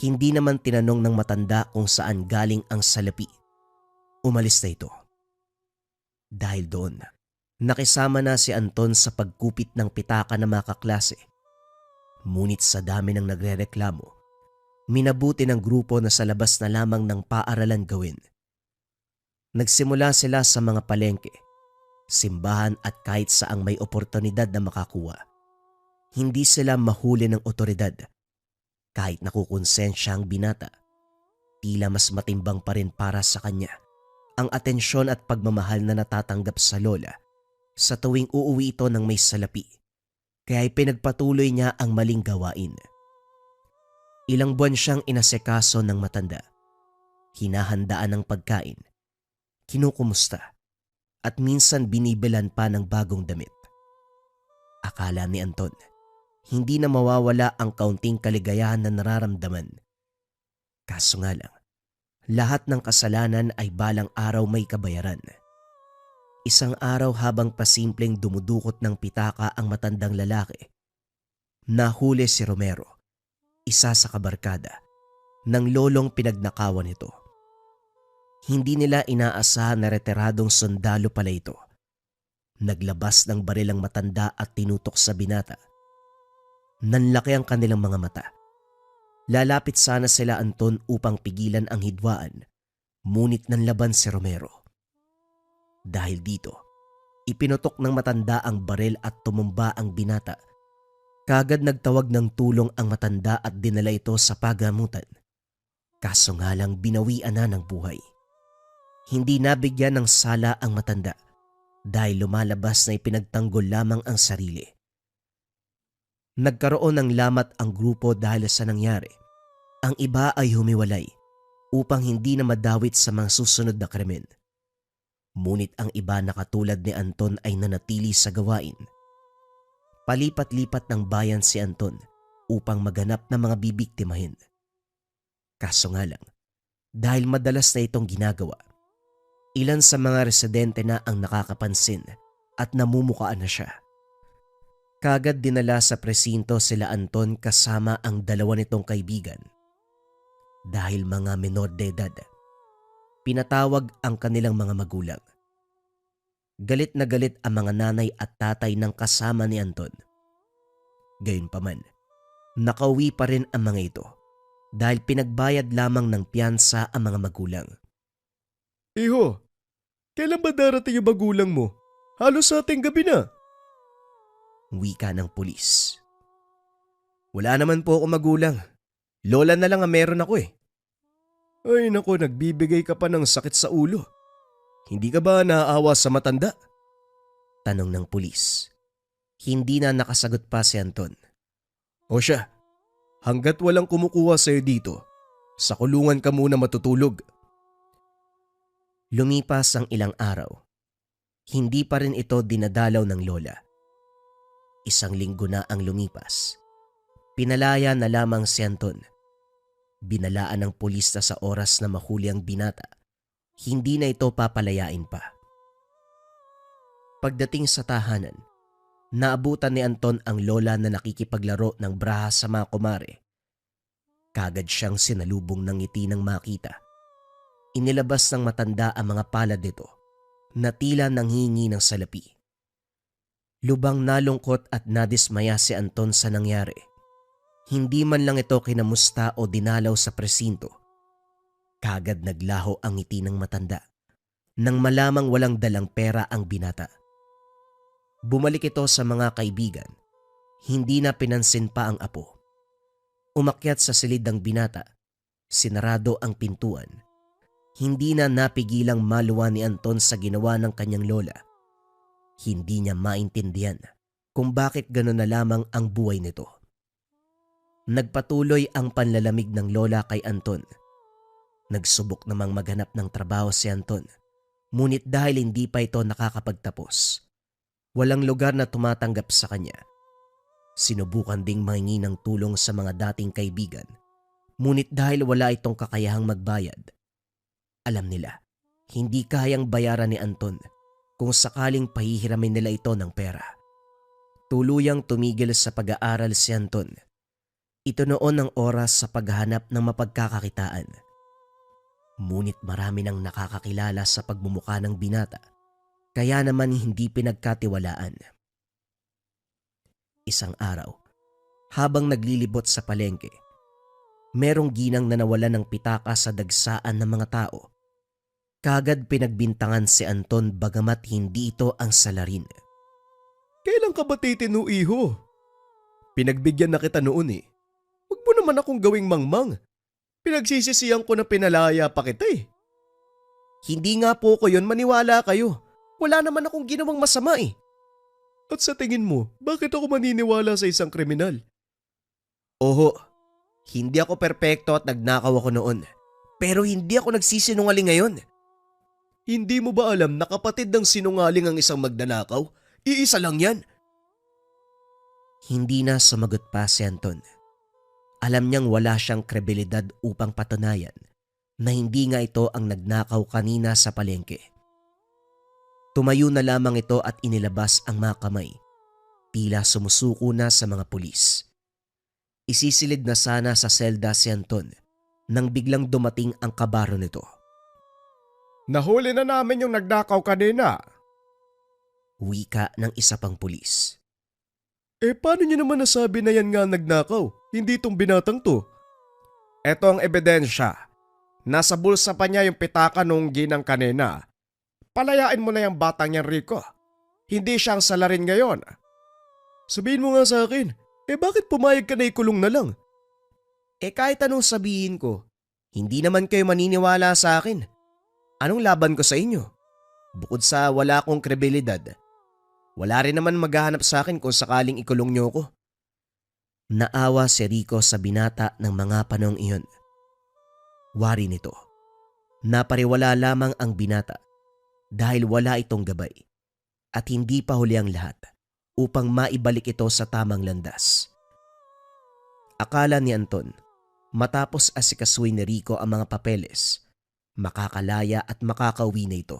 Speaker 1: Hindi naman tinanong ng matanda kung saan galing ang salapi. Umalis na ito. Dahil doon, nakisama na si Anton sa pagkupit ng pitaka ng mga kaklase. Ngunit sa dami ng nagrereklamo, minabuti ng grupo na sa labas na lamang ng paaralan gawin. Nagsimula sila sa mga palengke, simbahan at kahit saang may oportunidad na makakuha. Hindi sila mahuli ng otoridad. Kahit nakukonsensya ang binata, tila mas matimbang pa rin para sa kanya ang atensyon at pagmamahal na natatanggap sa lola sa tuwing uuwi ito ng may salapi. Kaya pinagpatuloy niya ang maling gawain. Ilang buwan siyang inasikaso ng matanda. Hinahandaan ng pagkain, kinukumusta, at minsan binibilan pa ng bagong damit. Akala ni Anton, hindi na mawawala ang kaunting kaligayahan na nararamdaman. Kaso nga lang, lahat ng kasalanan ay balang araw may kabayaran. Isang araw habang pasimpleng dumudukot ng pitaka ang matandang lalaki, nahuli si Romero, isa sa kabarkada, ng lolong pinagnakawan nito. Hindi nila inaasahan na retiradong sundalo pala ito. Naglabas ng baril ang matanda at tinutok sa binata. Nanlaki ang kanilang mga mata. Lalapit sana sila Anton upang pigilan ang hidwaan, ngunit nanlaban si Romero. Dahil dito, ipinutok ng matanda ang baril at tumumba ang binata. Kagad nagtawag ng tulong ang matanda at dinala ito sa pagamutan. Kaso nga lang binawian na ng buhay. Hindi nabigyan ng sala ang matanda dahil lumalabas na ipinagtanggol lamang ang sarili. Nagkaroon ng lamat ang grupo dahil sa nangyari. Ang iba ay humiwalay upang hindi na madawit sa mga susunod na krimen. Ngunit ang iba na katulad ni Anton ay nanatili sa gawain. Palipat-lipat ng bayan si Anton upang maganap ng mga bibiktimahin. Kaso nga lang, dahil madalas na itong ginagawa, ilan sa mga residente na ang nakakapansin at namumukaan na siya. Kagad dinala sa presinto sila Anton kasama ang dalawa nitong kaibigan. Dahil mga menor de edad, pinatawag ang kanilang mga magulang. Galit na galit ang mga nanay at tatay ng kasama ni Anton. Gayunpaman, nakauwi pa rin ang mga ito dahil pinagbayad lamang ng piyansa ang mga magulang.
Speaker 4: Iho, kailan ba darating yung magulang mo? Halos sa ating gabi na.
Speaker 1: Wika ng pulis. Wala naman po ako magulang. Lola na lang ang meron ako eh.
Speaker 4: Ay nako, nagbibigay ka pa ng sakit sa ulo. Hindi ka ba naaawa sa matanda?
Speaker 1: Tanong ng pulis. Hindi na nakasagot pa si Anton.
Speaker 2: O siya, hanggat walang kumukuha sa'yo dito, sa kulungan ka muna matutulog.
Speaker 1: Lumipas ang ilang araw. Hindi pa rin ito dinadalaw ng lola. 1 linggo na ang lumipas. Pinalaya na lamang si Anton. Binalaan ng pulis na sa oras na mahuli ang binata, hindi na ito papalayain pa. Pagdating sa tahanan, naabutan ni Anton ang lola na nakikipaglaro ng braha sa mga kumare. Kagad siyang sinalubong ng ngiti nang makita. Inilabas ng matanda ang mga palad nito na tila nanghingi ng salapi. Lubang nalungkot at nadismaya si Anton sa nangyari. Hindi man lang ito kinamusta o dinalaw sa presinto. Kagad naglaho ang ngiti ng matanda nang malamang walang dalang pera ang binata. Bumalik ito sa mga kaibigan. Hindi na pinansin pa ang apo. Umakyat sa silid ng binata. Sinarado ang pintuan. Hindi na napigilang maluwa ni Anton sa ginawa ng kanyang lola. Hindi niya maintindihan kung bakit gano'n na lamang ang buhay nito. Nagpatuloy ang panlalamig ng lola kay Anton. Nagsubok namang maghanap ng trabaho si Anton. Ngunit dahil hindi pa ito nakakapagtapos, walang lugar na tumatanggap sa kanya. Sinubukan ding mangingi ng tulong sa mga dating kaibigan. Ngunit dahil wala itong kakayahang magbayad, alam nila, hindi kayang bayaran ni Anton kung sakaling pahihiramin nila ito ng pera. Tuluyang tumigil sa pag-aaral si Anton. Ito noon ang oras sa paghahanap ng mapagkakakitaan. Ngunit marami nang nakakakilala sa pagmumukha ng binata, kaya naman hindi pinagkatiwalaan. Isang araw, habang naglilibot sa palengke, merong ginang na nawalan ng pitaka sa dagsaan ng mga tao. Kagad pinagbintangan si Anton bagamat hindi ito ang salarin.
Speaker 2: Kailan ka ba titino, iho? Pinagbigyan na kita noon eh. Huwag mo naman akong gawing mangmang. Pinagsisisihan ko na pinalaya pa kita eh.
Speaker 1: Hindi nga po ko yun, maniwala kayo. Wala naman akong ginawang masama eh.
Speaker 2: At sa tingin mo, bakit ako maniniwala sa isang kriminal?
Speaker 1: Oho, hindi ako perpekto at nagnakaw ako noon. Pero hindi ako nagsisinungaling ngayon.
Speaker 2: Hindi mo ba alam na kapatid ng sinungaling ang isang magnanakaw? Iisa lang yan.
Speaker 1: Hindi na sumagot pa si Anton. Alam niyang wala siyang kredibilidad upang patunayan na hindi nga ito ang nagnakaw kanina sa palengke. Tumayo na lamang ito at inilabas ang mga kamay. Tila sumusuko na sa mga pulis. Isisilid na sana sa selda si Anton nang biglang dumating ang kabaro nito.
Speaker 4: Nahuli na namin yung nagnakaw kanina.
Speaker 1: Wika ng isa pang pulis.
Speaker 2: Paano niyo naman nasabi na yan nga nagnakaw? Hindi itong binatang to.
Speaker 4: Ito ang ebidensya. Nasa bulsa pa niya yung pitaka nung ginang kanina. Palayain mo na yung batang yan, Rico. Hindi siyang salarin ngayon.
Speaker 2: Sabihin mo nga sa akin, bakit pumayag ka na ikulong na lang?
Speaker 1: Kahit anong sabihin ko, hindi naman kayo maniniwala sa akin. Anong laban ko sa inyo? Bukod sa wala akong kredibilidad, wala rin naman maghahanap sa akin kung sakaling ikulong niyo ko. Naawa si Rico sa binata ng mga panong iyon. Wari nito, napariwala lamang ang binata dahil wala itong gabay at hindi pa huli ang lahat upang maibalik ito sa tamang landas. Akala ni Anton, matapos asikasuhin ni Rico ang mga papeles, makakalaya at makakauwi na ito.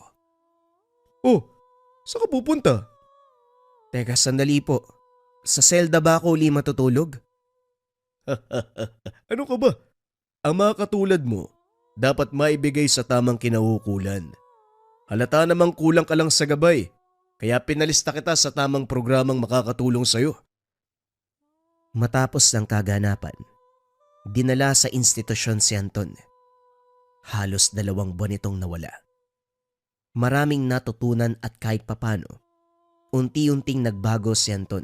Speaker 2: Oh, saan ka pupunta?
Speaker 1: Teka, sandali po. Sa selda ba ako uli matutulog?
Speaker 2: Ano ka ba? Ang mga katulad mo, dapat maibigay sa tamang kinaukulan. Halata namang kulang ka lang sa gabay, kaya pinalista kita sa tamang programang makakatulong sa'yo.
Speaker 1: Matapos ng kaganapan, dinala sa institusyon si Anton. Halos 2 buwan itong nawala. Maraming natutunan at kahit papano, unti-unting nagbago si Anton.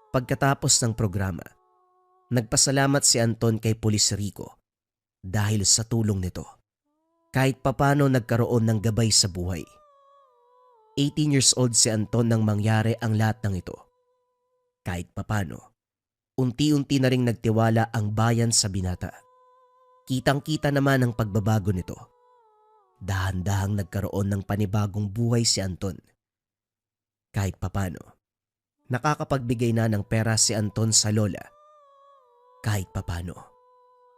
Speaker 1: Pagkatapos ng programa, nagpasalamat si Anton kay Pulis Rico dahil sa tulong nito. Kahit papano nagkaroon ng gabay sa buhay. 18 years old si Anton nang mangyari ang lahat ng ito. Kahit papano, unti-unti na ring nagtiwala ang bayan sa binata. Kitang-kita naman ang pagbabago nito. Dahan-dahang nagkaroon ng panibagong buhay si Anton. Kahit papano, nakakapagbigay na ng pera si Anton sa lola. Kahit papano,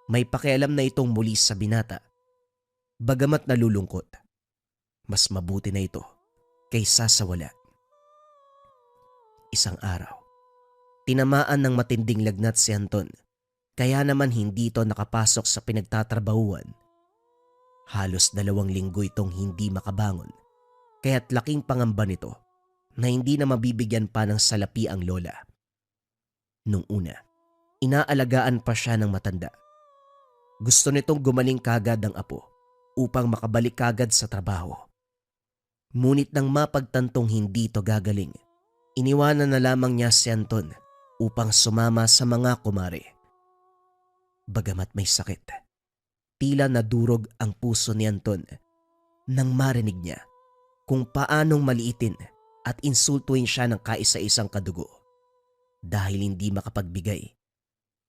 Speaker 1: may pakialam na itong muli sa binata. Bagamat nalulungkot, mas mabuti na ito kaysa sa wala. Isang araw, tinamaan ng matinding lagnat si Anton, kaya naman hindi ito nakapasok sa pinagtatrabahuan. Halos 2 linggo itong hindi makabangon, kaya't laking pangamba nito na hindi na mabibigyan pa ng salapi ang lola. Nung una, inaalagaan pa siya ng matanda. Gusto nitong gumaling kagad ang apo upang makabalik kagad sa trabaho. Ngunit nang mapagtantong hindi ito gagaling, iniwanan na lamang niya si Anton upang sumama sa mga kumare. Bagamat may sakit, tila nadurog ang puso ni Anton nang marinig niya kung paanong maliitin at insultuin siya ng kaisa-isang kadugo dahil hindi makapagbigay.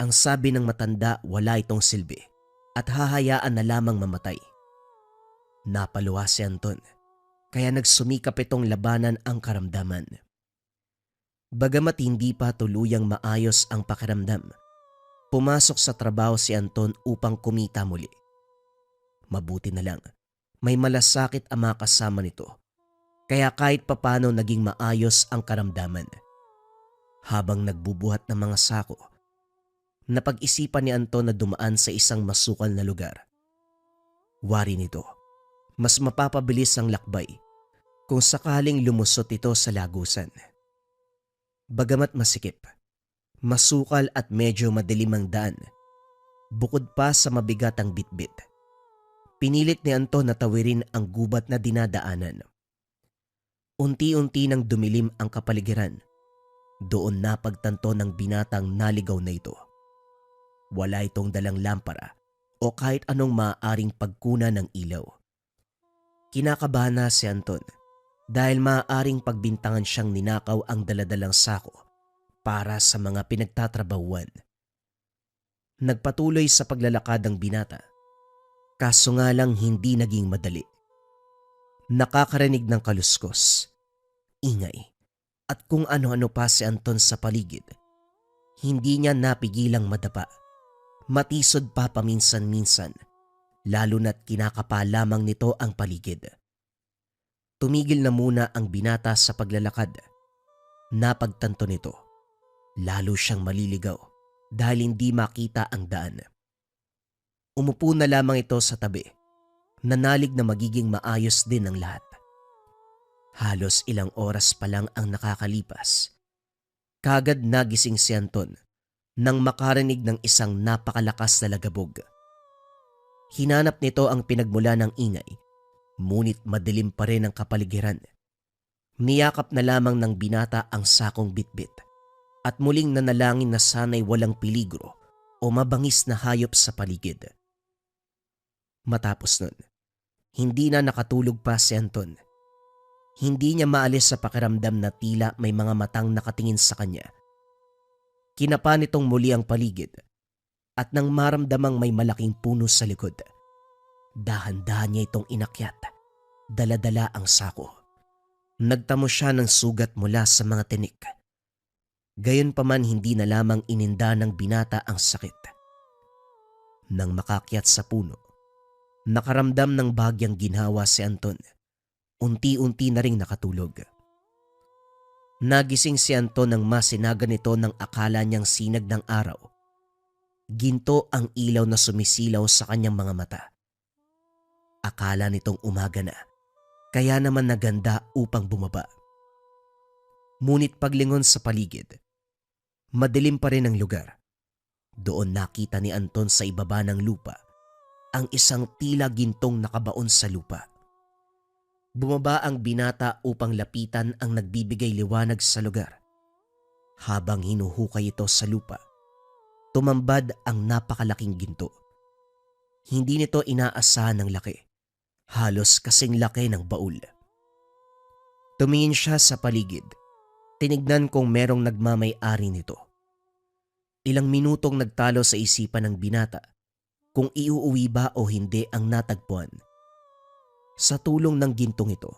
Speaker 1: Ang sabi ng matanda, wala itong silbi at hahayaan na lamang mamatay. Napaluha si Anton, kaya nagsumikap itong labanan ang karamdaman. Bagamat hindi pa tuluyang maayos ang pakiramdam, pumasok sa trabaho si Anton upang kumita muli. Mabuti na lang, may malasakit ang mga kasama nito, kaya kahit papano naging maayos ang karamdaman. Habang nagbubuhat ng mga sako, napag-isipan ni Anton na dumaan sa isang masukal na lugar. Wari nito, mas mapapabilis ang lakbay kung sakaling lumusot ito sa lagusan. Bagamat masikip, masukal at medyo madilim ang daan, bukod pa sa mabigat ang bitbit, pinilit ni Anton na tawirin ang gubat na dinadaanan. Unti-unti nang dumilim ang kapaligiran, doon napagtanto ng binatang naligaw na ito. Wala itong dalang lampara o kahit anong maaaring pagkuna ng ilaw. Kinakabahan na si Anton dahil maaaring pagbintangan siyang ninakaw ang daladalang sako para sa mga pinagtatrabahuan. Nagpatuloy sa paglalakad ang binata, kaso nga lang hindi naging madali. Nakakarinig ng kaluskos, ingay at kung ano-ano pa si Anton sa paligid. Hindi niya napigilang madapa. Matisod pa paminsan-minsan, lalo na't kinakapa lamang nito ang paligid. Tumigil na muna ang binata sa paglalakad. Napagtanto nito, lalo siyang maliligaw dahil hindi makita ang daan. Umupo na lamang ito sa tabi, nanalig na magiging maayos din ang lahat. Halos ilang oras pa lang ang nakakalipas. Kagad nagising si Anton nang makarinig ng isang napakalakas na lagabog. Hinanap nito ang pinagmula ng ingay, ngunit madilim pa rin ang kapaligiran. Niyakap na lamang ng binata ang sakong bitbit at muling nanalangin na sana'y walang peligro o mabangis na hayop sa paligid. Matapos nun, hindi na nakatulog pa si Anton. Hindi niya maalis sa pakiramdam na tila may mga matang nakatingin sa kanya. Kinapa nitong muli ang paligid at nang maramdamang may malaking puno sa likod, dahan-dahan niya itong inakyat, dala-dala ang sako. Nagtamo siya ng sugat mula sa mga tinik. Gayunpaman hindi na lamang ininda ng binata ang sakit. Nang makakyat sa puno, nakaramdam ng bagyang ginhawa si Anton. Unti-unti na ring nakatulog. Nagising si Anton nang masinaga nito ng akala niyang sinag ng araw. Ginto ang ilaw na sumisilaw sa kanyang mga mata. Akala nitong umaga na, kaya naman naganda upang bumaba. Ngunit paglingon sa paligid, madilim pa rin ang lugar. Doon nakita ni Anton sa ibaba ng lupa ang isang tila gintong nakabaon sa lupa. Bumaba ang binata upang lapitan ang nagbibigay liwanag sa lugar. Habang hinuhukay ito sa lupa, tumambad ang napakalaking ginto. Hindi nito inaasahan ng laki, halos kasing laki ng baul. Tumingin siya sa paligid. Tinignan kung merong nagmamay-ari nito. Ilang minutong nagtalo sa isipan ng binata kung iuuwi ba o hindi ang natagpuan. Sa tulong ng gintong ito,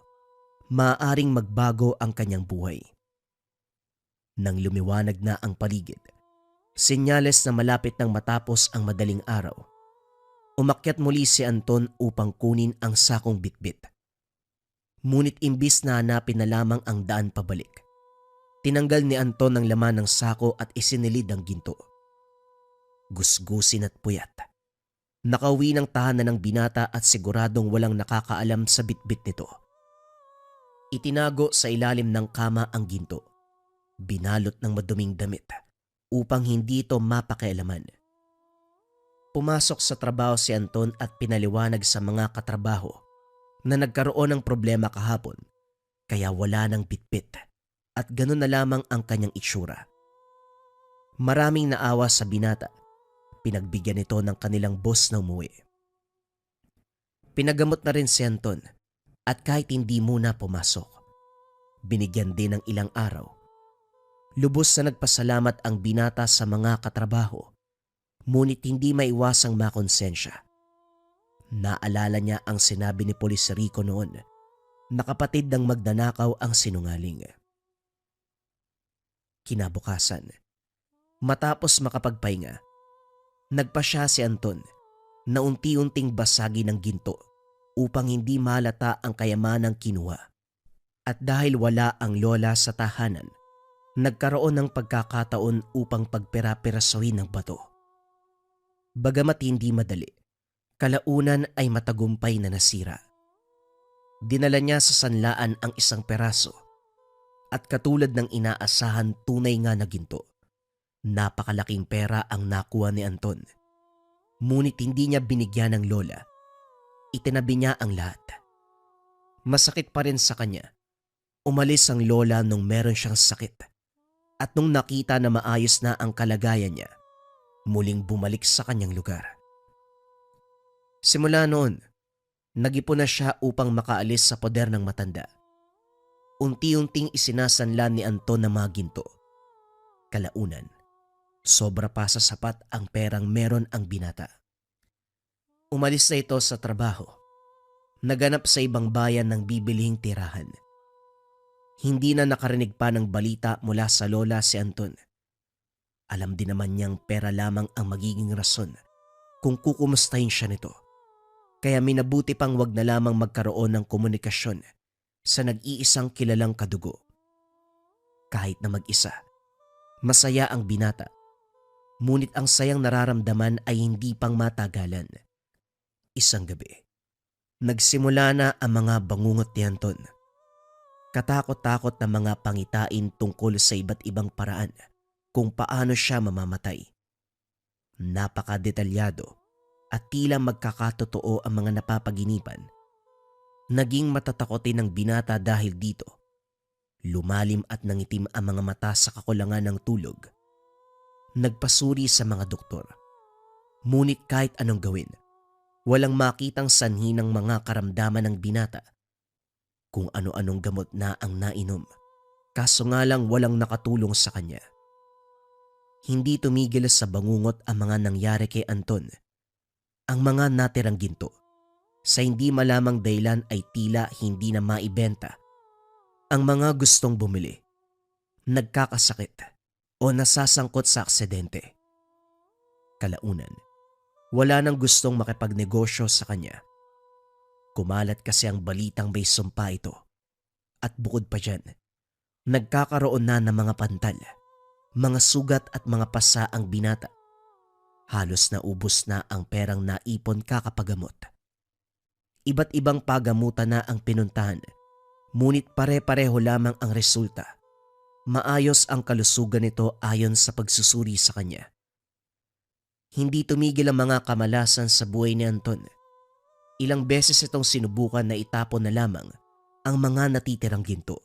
Speaker 1: maaaring magbago ang kanyang buhay. Nang lumiwanag na ang paligid, senyales na malapit nang matapos ang madaling araw, umakyat muli si Anton upang kunin ang sakong bitbit. Ngunit imbis na hanapin na lamang ang daan pabalik, tinanggal ni Anton ang laman ng sako at isinilid ang ginto. Gusgusin at puyat. Nakauwi ng tahanan ng binata at siguradong walang nakakaalam sa bitbit nito. Itinago sa ilalim ng kama ang ginto. Binalot ng maduming damit upang hindi ito mapakialaman. Pumasok sa trabaho si Anton at pinaliwanag sa mga katrabaho na nagkaroon ng problema kahapon kaya wala ng bitbit at ganun na lamang ang kanyang itsura. Maraming naawa sa binata. Pinagbigyan ito ng kanilang boss na umuwi. Pinagamot na rin si Anton at kahit hindi muna pumasok, binigyan din ng ilang araw. Lubos na nagpasalamat ang binata sa mga katrabaho, ngunit hindi maiwasang makonsensya. Naalala niya ang sinabi ni Polis Rico noon na kapatid ng magnanakaw ang sinungaling. Kinabukasan, matapos makapagpahinga, nagpasya si Anton na unti-unting basagi ng ginto upang hindi malata ang kayamanang kinuha. At dahil wala ang lola sa tahanan, nagkaroon ng pagkakataon upang pagpera-perasohin ng bato. Bagamat hindi madali, kalaunan ay matagumpay na nasira. Dinala niya sa sanlaan ang isang peraso at katulad ng inaasahan tunay nga na ginto. Napakalaking pera ang nakuha ni Anton. Ngunit hindi niya binigyan ng lola. Itinabi niya ang lahat. Masakit pa rin sa kanya. Umalis ang lola nung meron siyang sakit. At nung nakita na maayos na ang kalagayan niya, muling bumalik sa kanyang lugar. Simula noon, nag-ipon na siya upang makaalis sa poder ng matanda. Unti-unting isinasanlan ni Anton ng mga ginto. Kalaunan, sobra pa sa sapat ang perang meron ang binata. Umalis na ito sa trabaho. Naganap sa ibang bayan ng bibilihing tirahan. Hindi na nakarinig pa ng balita mula sa lola si Anton. Alam din naman niyang pera lamang ang magiging rason kung kukumustahin siya nito. Kaya minabuti pang wag na lamang magkaroon ng komunikasyon sa nag-iisang kilalang kadugo. Kahit na mag-isa, masaya ang binata. Ngunit ang sayang nararamdaman ay hindi pang matagalan. Isang gabi, nagsimula na ang mga bangungot ni Anton. Katakot-takot na mga pangitain tungkol sa iba't ibang paraan kung paano siya mamamatay. Napakadetalyado at tila magkakatotoo ang mga napapaginipan. Naging matatakotin ng binata dahil dito. Lumalim at nangitim ang mga mata sa kakulangan ng tulog. Nagpasuri sa mga doktor. Ngunit kahit anong gawin, walang makitang sanhi ng mga karamdaman ng binata. Kung ano-anong gamot na ang nainom, kaso nga lang walang nakatulong sa kanya. Hindi tumigil sa bangungot ang mga nangyari kay Anton. Ang mga natirang ginto, sa hindi malamang dahilan ay tila hindi na maibenta. Ang mga gustong bumili, nagkakasakit o nasasangkot sa aksidente. Kalaunan, wala nang gustong makipagnegosyo sa kanya. Kumalat kasi ang balitang may sumpa ito. At bukod pa dyan, nagkakaroon na ng mga pantal, mga sugat at mga pasa ang binata. Halos naubos na ang perang naipon kakapagamot. Iba't ibang pagamutan na ang pinuntahan, ngunit pare-pareho lamang ang resulta. Maayos ang kalusugan nito ayon sa pagsusuri sa kanya. Hindi tumigil ang mga kamalasan sa buhay ni Anton. Ilang beses itong sinubukan na itapon na lamang ang mga natitirang ginto.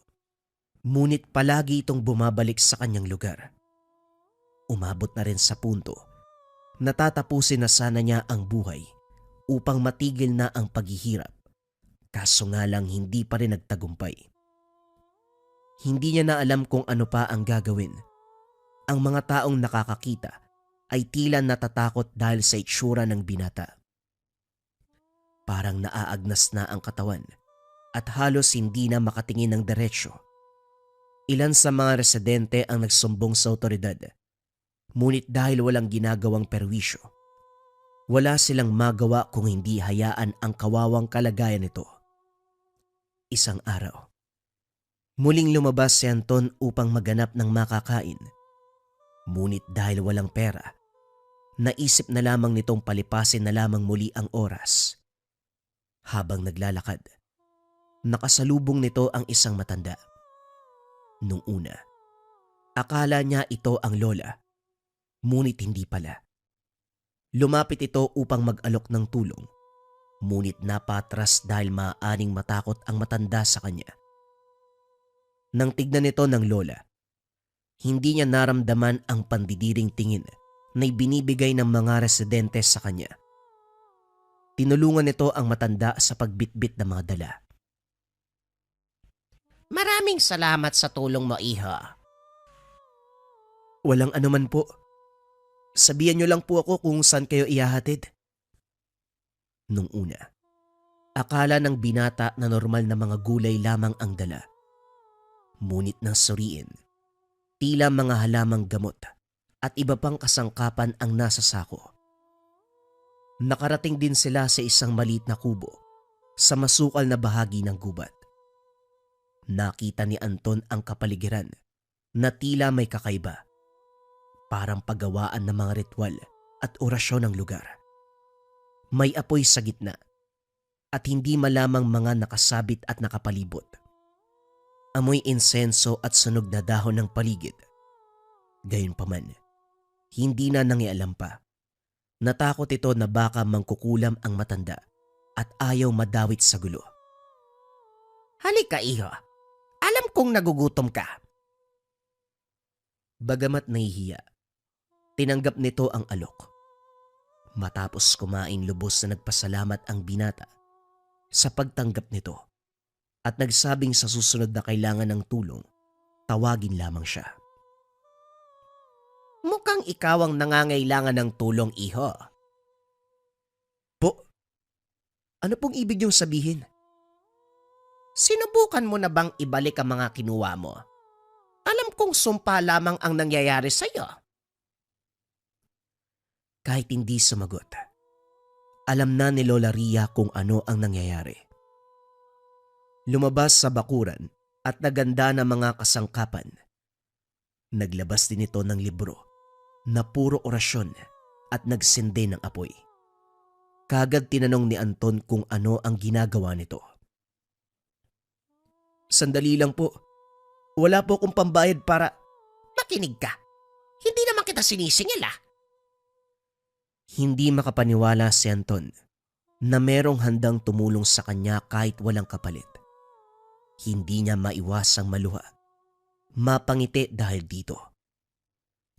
Speaker 1: Ngunit palagi itong bumabalik sa kanyang lugar. Umabot na rin sa punto na tatapusin na sana niya ang buhay upang matigil na ang paghihirap. Kaso nga lang hindi pa rin nagtagumpay. Hindi niya na alam kung ano pa ang gagawin. Ang mga taong nakakakita ay tila natatakot dahil sa itsura ng binata. Parang naaagnas na ang katawan at halos hindi na makatingin ng diretsyo. Ilan sa mga residente ang nagsumbong sa otoridad. Ngunit dahil walang ginagawang perwisyo, wala silang magawa kung hindi hayaan ang kawawang kalagayan nito. Isang araw, muling lumabas si Anton upang maganap ng makakain. Ngunit dahil walang pera, naisip na lamang nitong palipasin na lamang muli ang oras. Habang naglalakad, nakasalubong nito ang isang matanda. Nung una, akala niya ito ang lola, ngunit hindi pala. Lumapit ito upang mag-alok ng tulong, ngunit napatras dahil maaaring matakot ang matanda sa kanya. Nang tignan nito ng lola, hindi niya naramdaman ang pandidiring tingin na ibinibigay ng mga residente sa kanya. Tinulungan nito ang matanda sa pagbitbit ng mga dala.
Speaker 3: Maraming salamat sa tulong mo, iho.
Speaker 1: Walang anuman po. Sabihan niyo lang po ako kung saan kayo ihahatid. Nung una, akala ng binata na normal na mga gulay lamang ang dala. Ngunit nang suriin, tila mga halamang gamot at iba pang kasangkapan ang nasa sako. Nakarating din sila sa isang maliit na kubo sa masukal na bahagi ng gubat. Nakita ni Anton ang kapaligiran na tila may kakaiba. Parang paggawaan ng mga ritual at orasyon ng lugar. May apoy sa gitna at hindi malamang mga nakasabit at nakapalibot. Amoy insenso at sunog na dahon ng paligid. Gayunpaman, hindi na nangialam pa. Natakot ito na baka mangkukulam ang matanda at ayaw madawit sa gulo.
Speaker 3: Halika, iho. Alam kong nagugutom ka.
Speaker 1: Bagamat nahihiya, tinanggap nito ang alok. Matapos kumain, lubos na nagpasalamat ang binata sa pagtanggap nito at nagsabing sa susunod na kailangan ng tulong, tawagin lamang siya.
Speaker 3: Mukhang ikaw ang nangangailangan ng tulong, iho.
Speaker 1: Po, ano pong ibig niyong sabihin?
Speaker 3: Sinubukan mo na bang ibalik ang mga kinuha mo? Alam kong sumpa lamang ang nangyayari sa'yo.
Speaker 1: Kahit hindi sumagot, alam na ni Lola Ria kung ano ang nangyayari. Lumabas sa bakuran at naganda ng mga kasangkapan. Naglabas din ito ng libro na puro orasyon at nagsindi ng apoy. Kagad tinanong ni Anton kung ano ang ginagawa nito. Sandali lang po. Wala po akong pambayad para...
Speaker 3: Makinig ka. Hindi naman kita sinisingil, ah.
Speaker 1: Hindi makapaniwala si Anton na merong handang tumulong sa kanya kahit walang kapalit. Hindi niya maiwasang maluha. Mapangiti dahil dito.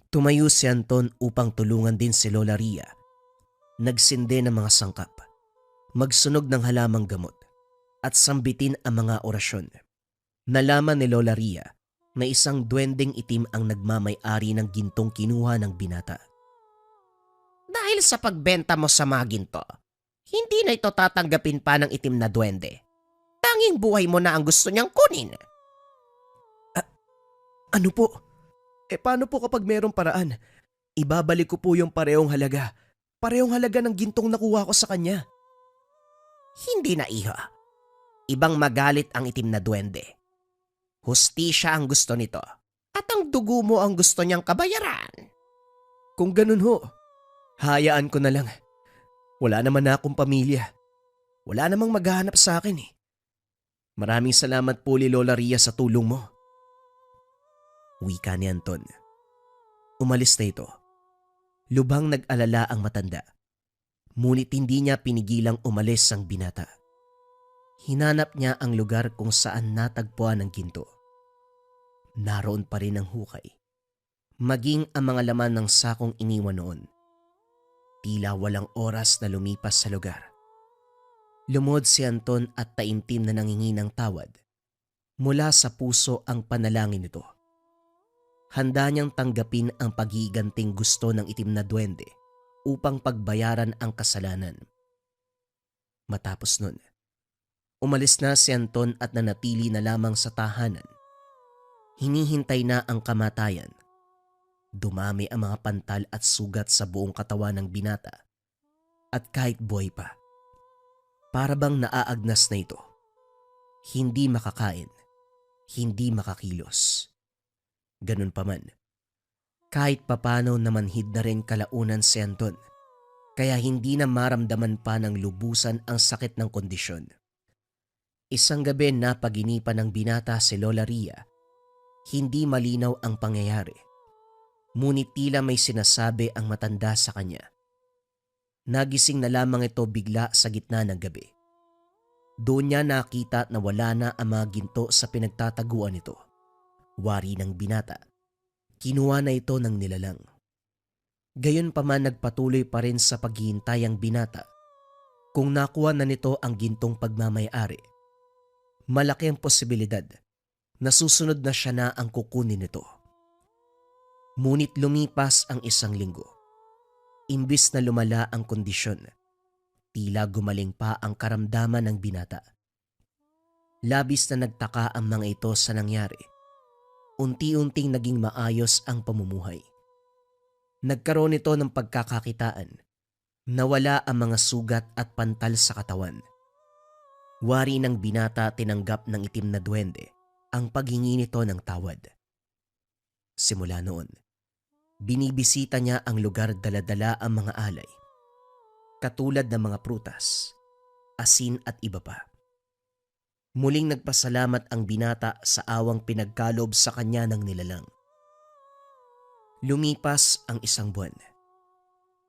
Speaker 1: Tumayo si Anton upang tulungan din si Lola Ria. Nagsindi ng mga sangkap, magsunog ng halamang gamot at sambitin ang mga orasyon. Nalaman ni Lola Ria na isang duwending itim ang nagmamay-ari ng gintong kinuha ng binata.
Speaker 3: Dahil sa pagbenta mo sa mga ginto, hindi na ito tatanggapin pa ng itim na duwende. Tanging buhay mo na ang gusto niyang kunin.
Speaker 1: Ano po? Paano po kapag merong paraan? Ibabalik ko po yung parehong halaga. Parehong halaga ng gintong nakuha ko sa kanya.
Speaker 3: Hindi na, iho. Ibang magalit ang itim na duwende. Hustisya ang gusto nito at ang dugo mo ang gusto niyang kabayaran.
Speaker 1: Kung ganun ho, hayaan ko na lang. Wala naman na akong pamilya. Wala namang maghahanap sa akin eh. Maraming salamat po ni Lola Ria sa tulong mo. Wika ni Anton. Umalis na ito. Lubhang nag-alala ang matanda. Ngunit hindi niya pinigilang umalis ang binata. Hinanap niya ang lugar kung saan natagpuan ang ginto. Naroon pa rin ang hukay. Maging ang mga laman ng sakong iniwan noon. Tila walang oras na lumipas sa lugar. Lumod si Anton at taimtim na nangingi ng tawad. Mula sa puso ang panalangin nito. Handa niyang tanggapin ang paghiganting gusto ng itim na duwende upang pagbayaran ang kasalanan. Matapos nun, umalis na si Anton at nanatili na lamang sa tahanan. Hinihintay na ang kamatayan. Dumami ang mga pantal at sugat sa buong katawan ng binata. At kahit buhay pa, para bang naaagnas na ito. Hindi makakain, hindi makakilos. Ganun pa man, kahit papano namanhid na rin kalaunan si Anton, kaya hindi na maramdaman pa ng lubusan ang sakit ng kondisyon. Isang gabi na paginipan ng binata si Lola Ria. Hindi malinaw ang pangyayari. Ngunit tila may sinasabi ang matanda sa kanya. Nagising na lamang ito bigla sa gitna ng gabi. Doon niya nakita na wala na ang mga ginto sa pinagtataguan nito. Wari ng binata. Kinuha na ito ng nilalang. Gayon pa man nagpatuloy pa rin sa paghihintay ang binata. Kung nakuha na nito ang gintong pagmamayari, malaki ang posibilidad na susunod na siya na ang kukunin nito. Ngunit lumipas ang isang linggo. Imbis na lumala ang kondisyon, tila gumaling pa ang karamdaman ng binata. Labis na nagtaka ang mga ito sa nangyari. Unti-unting naging maayos ang pamumuhay. Nagkaroon ito ng pagkakakitaan. Nawala ang mga sugat at pantal sa katawan. Wari ng binata tinanggap ng itim na duwende ang paghingi nito ng tawad. Simula noon, binibisita niya ang lugar dala-dala ang mga alay, katulad ng mga prutas, asin at iba pa. Muling nagpasalamat ang binata sa awang pinagkalob sa kanya ng nilalang. Lumipas ang isang buwan.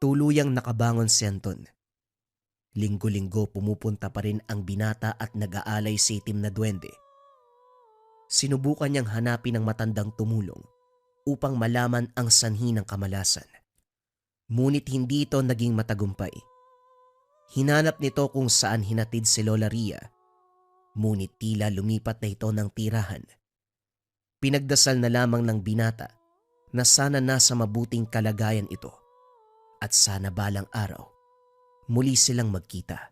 Speaker 1: Tuluyang nakabangon si Anton. Linggo-linggo pumupunta pa rin ang binata at nag-aalay sa itim na duwende. Sinubukan niyang hanapin ang matandang tumulong upang malaman ang sanhi ng kamalasan. Ngunit hindi ito naging matagumpay. Hinanap nito kung saan hinatid si Lola Ria, ngunit tila lumipat na ito ng tirahan. Pinagdasal na lamang ng binata na sana nasa mabuting kalagayan ito at sana balang araw muli silang magkita.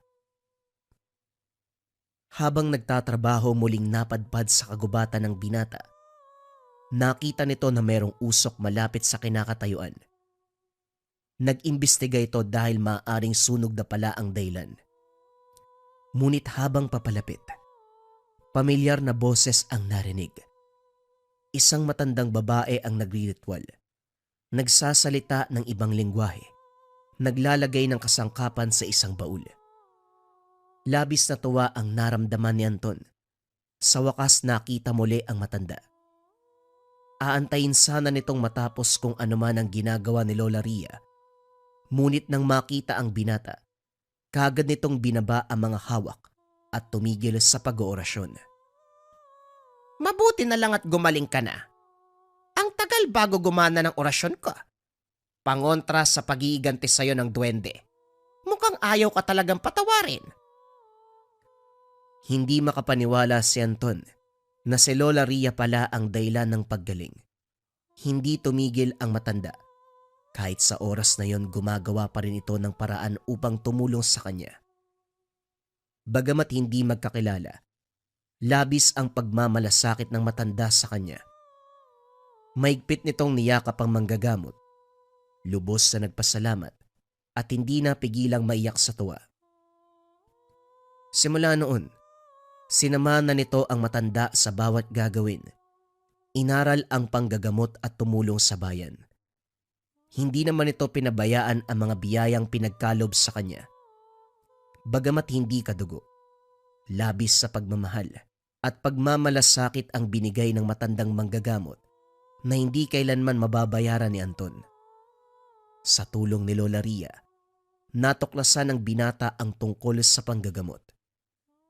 Speaker 1: Habang nagtatrabaho muling napadpad sa kagubatan ng binata, nakita nito na mayroong usok malapit sa kinakatayuan. Nag-imbestiga ito dahil maaaring sunog na pala ang dahilan. Ngunit habang papalapit, pamilyar na boses ang narinig. Isang matandang babae ang nagriritual. Nagsasalita ng ibang lengguwahe. Naglalagay ng kasangkapan sa isang baul. Labis na tuwa ang naramdaman ni Anton. Sa wakas nakita muli ang matanda. Aantayin sana nitong matapos kung ano man ang ginagawa ni Lola Ria. Ngunit nang makita ang binata, kaagad nitong binaba ang mga hawak at tumigil sa pag-oorasyon.
Speaker 3: Mabuti na lang at gumaling ka na. Ang tagal bago gumana ng orasyon ko. Pangontra sa pag-iiganti sa'yo ng duwende. Mukhang ayaw ka talagang patawarin.
Speaker 1: Hindi makapaniwala si Anton na si Lola Ria pala ang dahilan ng paggaling. Hindi tumigil ang matanda. Kahit sa oras na yon gumagawa pa rin ito ng paraan upang tumulong sa kanya. Bagamat hindi magkakilala, labis ang pagmamalasakit ng matanda sa kanya. Maigpit nitong niyakap ang manggagamot. Lubos na nagpasalamat at hindi na pigilang maiyak sa tuwa. Simula noon, sinamahan na nito ang matanda sa bawat gagawin. Inaral ang panggagamot at tumulong sa bayan. Hindi naman ito pinabayaan ang mga biyayang pinagkalob sa kanya. Bagamat hindi kadugo, labis sa pagmamahal at pagmamalasakit ang binigay ng matandang manggagamot na hindi kailanman mababayaran ni Anton. Sa tulong ni Lola Ria, natuklasan ng binata ang tungkol sa panggagamot,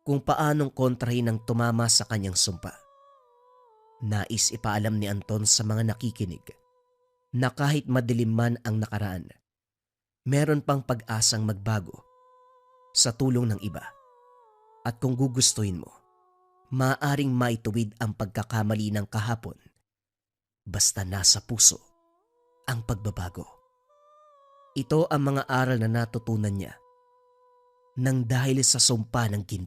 Speaker 1: kung paanong kontrahin ang tumama sa kanyang sumpa. Nais ipaalam ni Anton sa mga nakikinig na kahit madilim man ang nakaraan, meron pang pag-asang magbago sa tulong ng iba. At kung gugustuhin mo, Maaring maituwid ang pagkakamali ng kahapon basta nasa puso ang pagbabago. Ito ang mga aral na natutunan niya nang dahil sa sumpa ng ginto.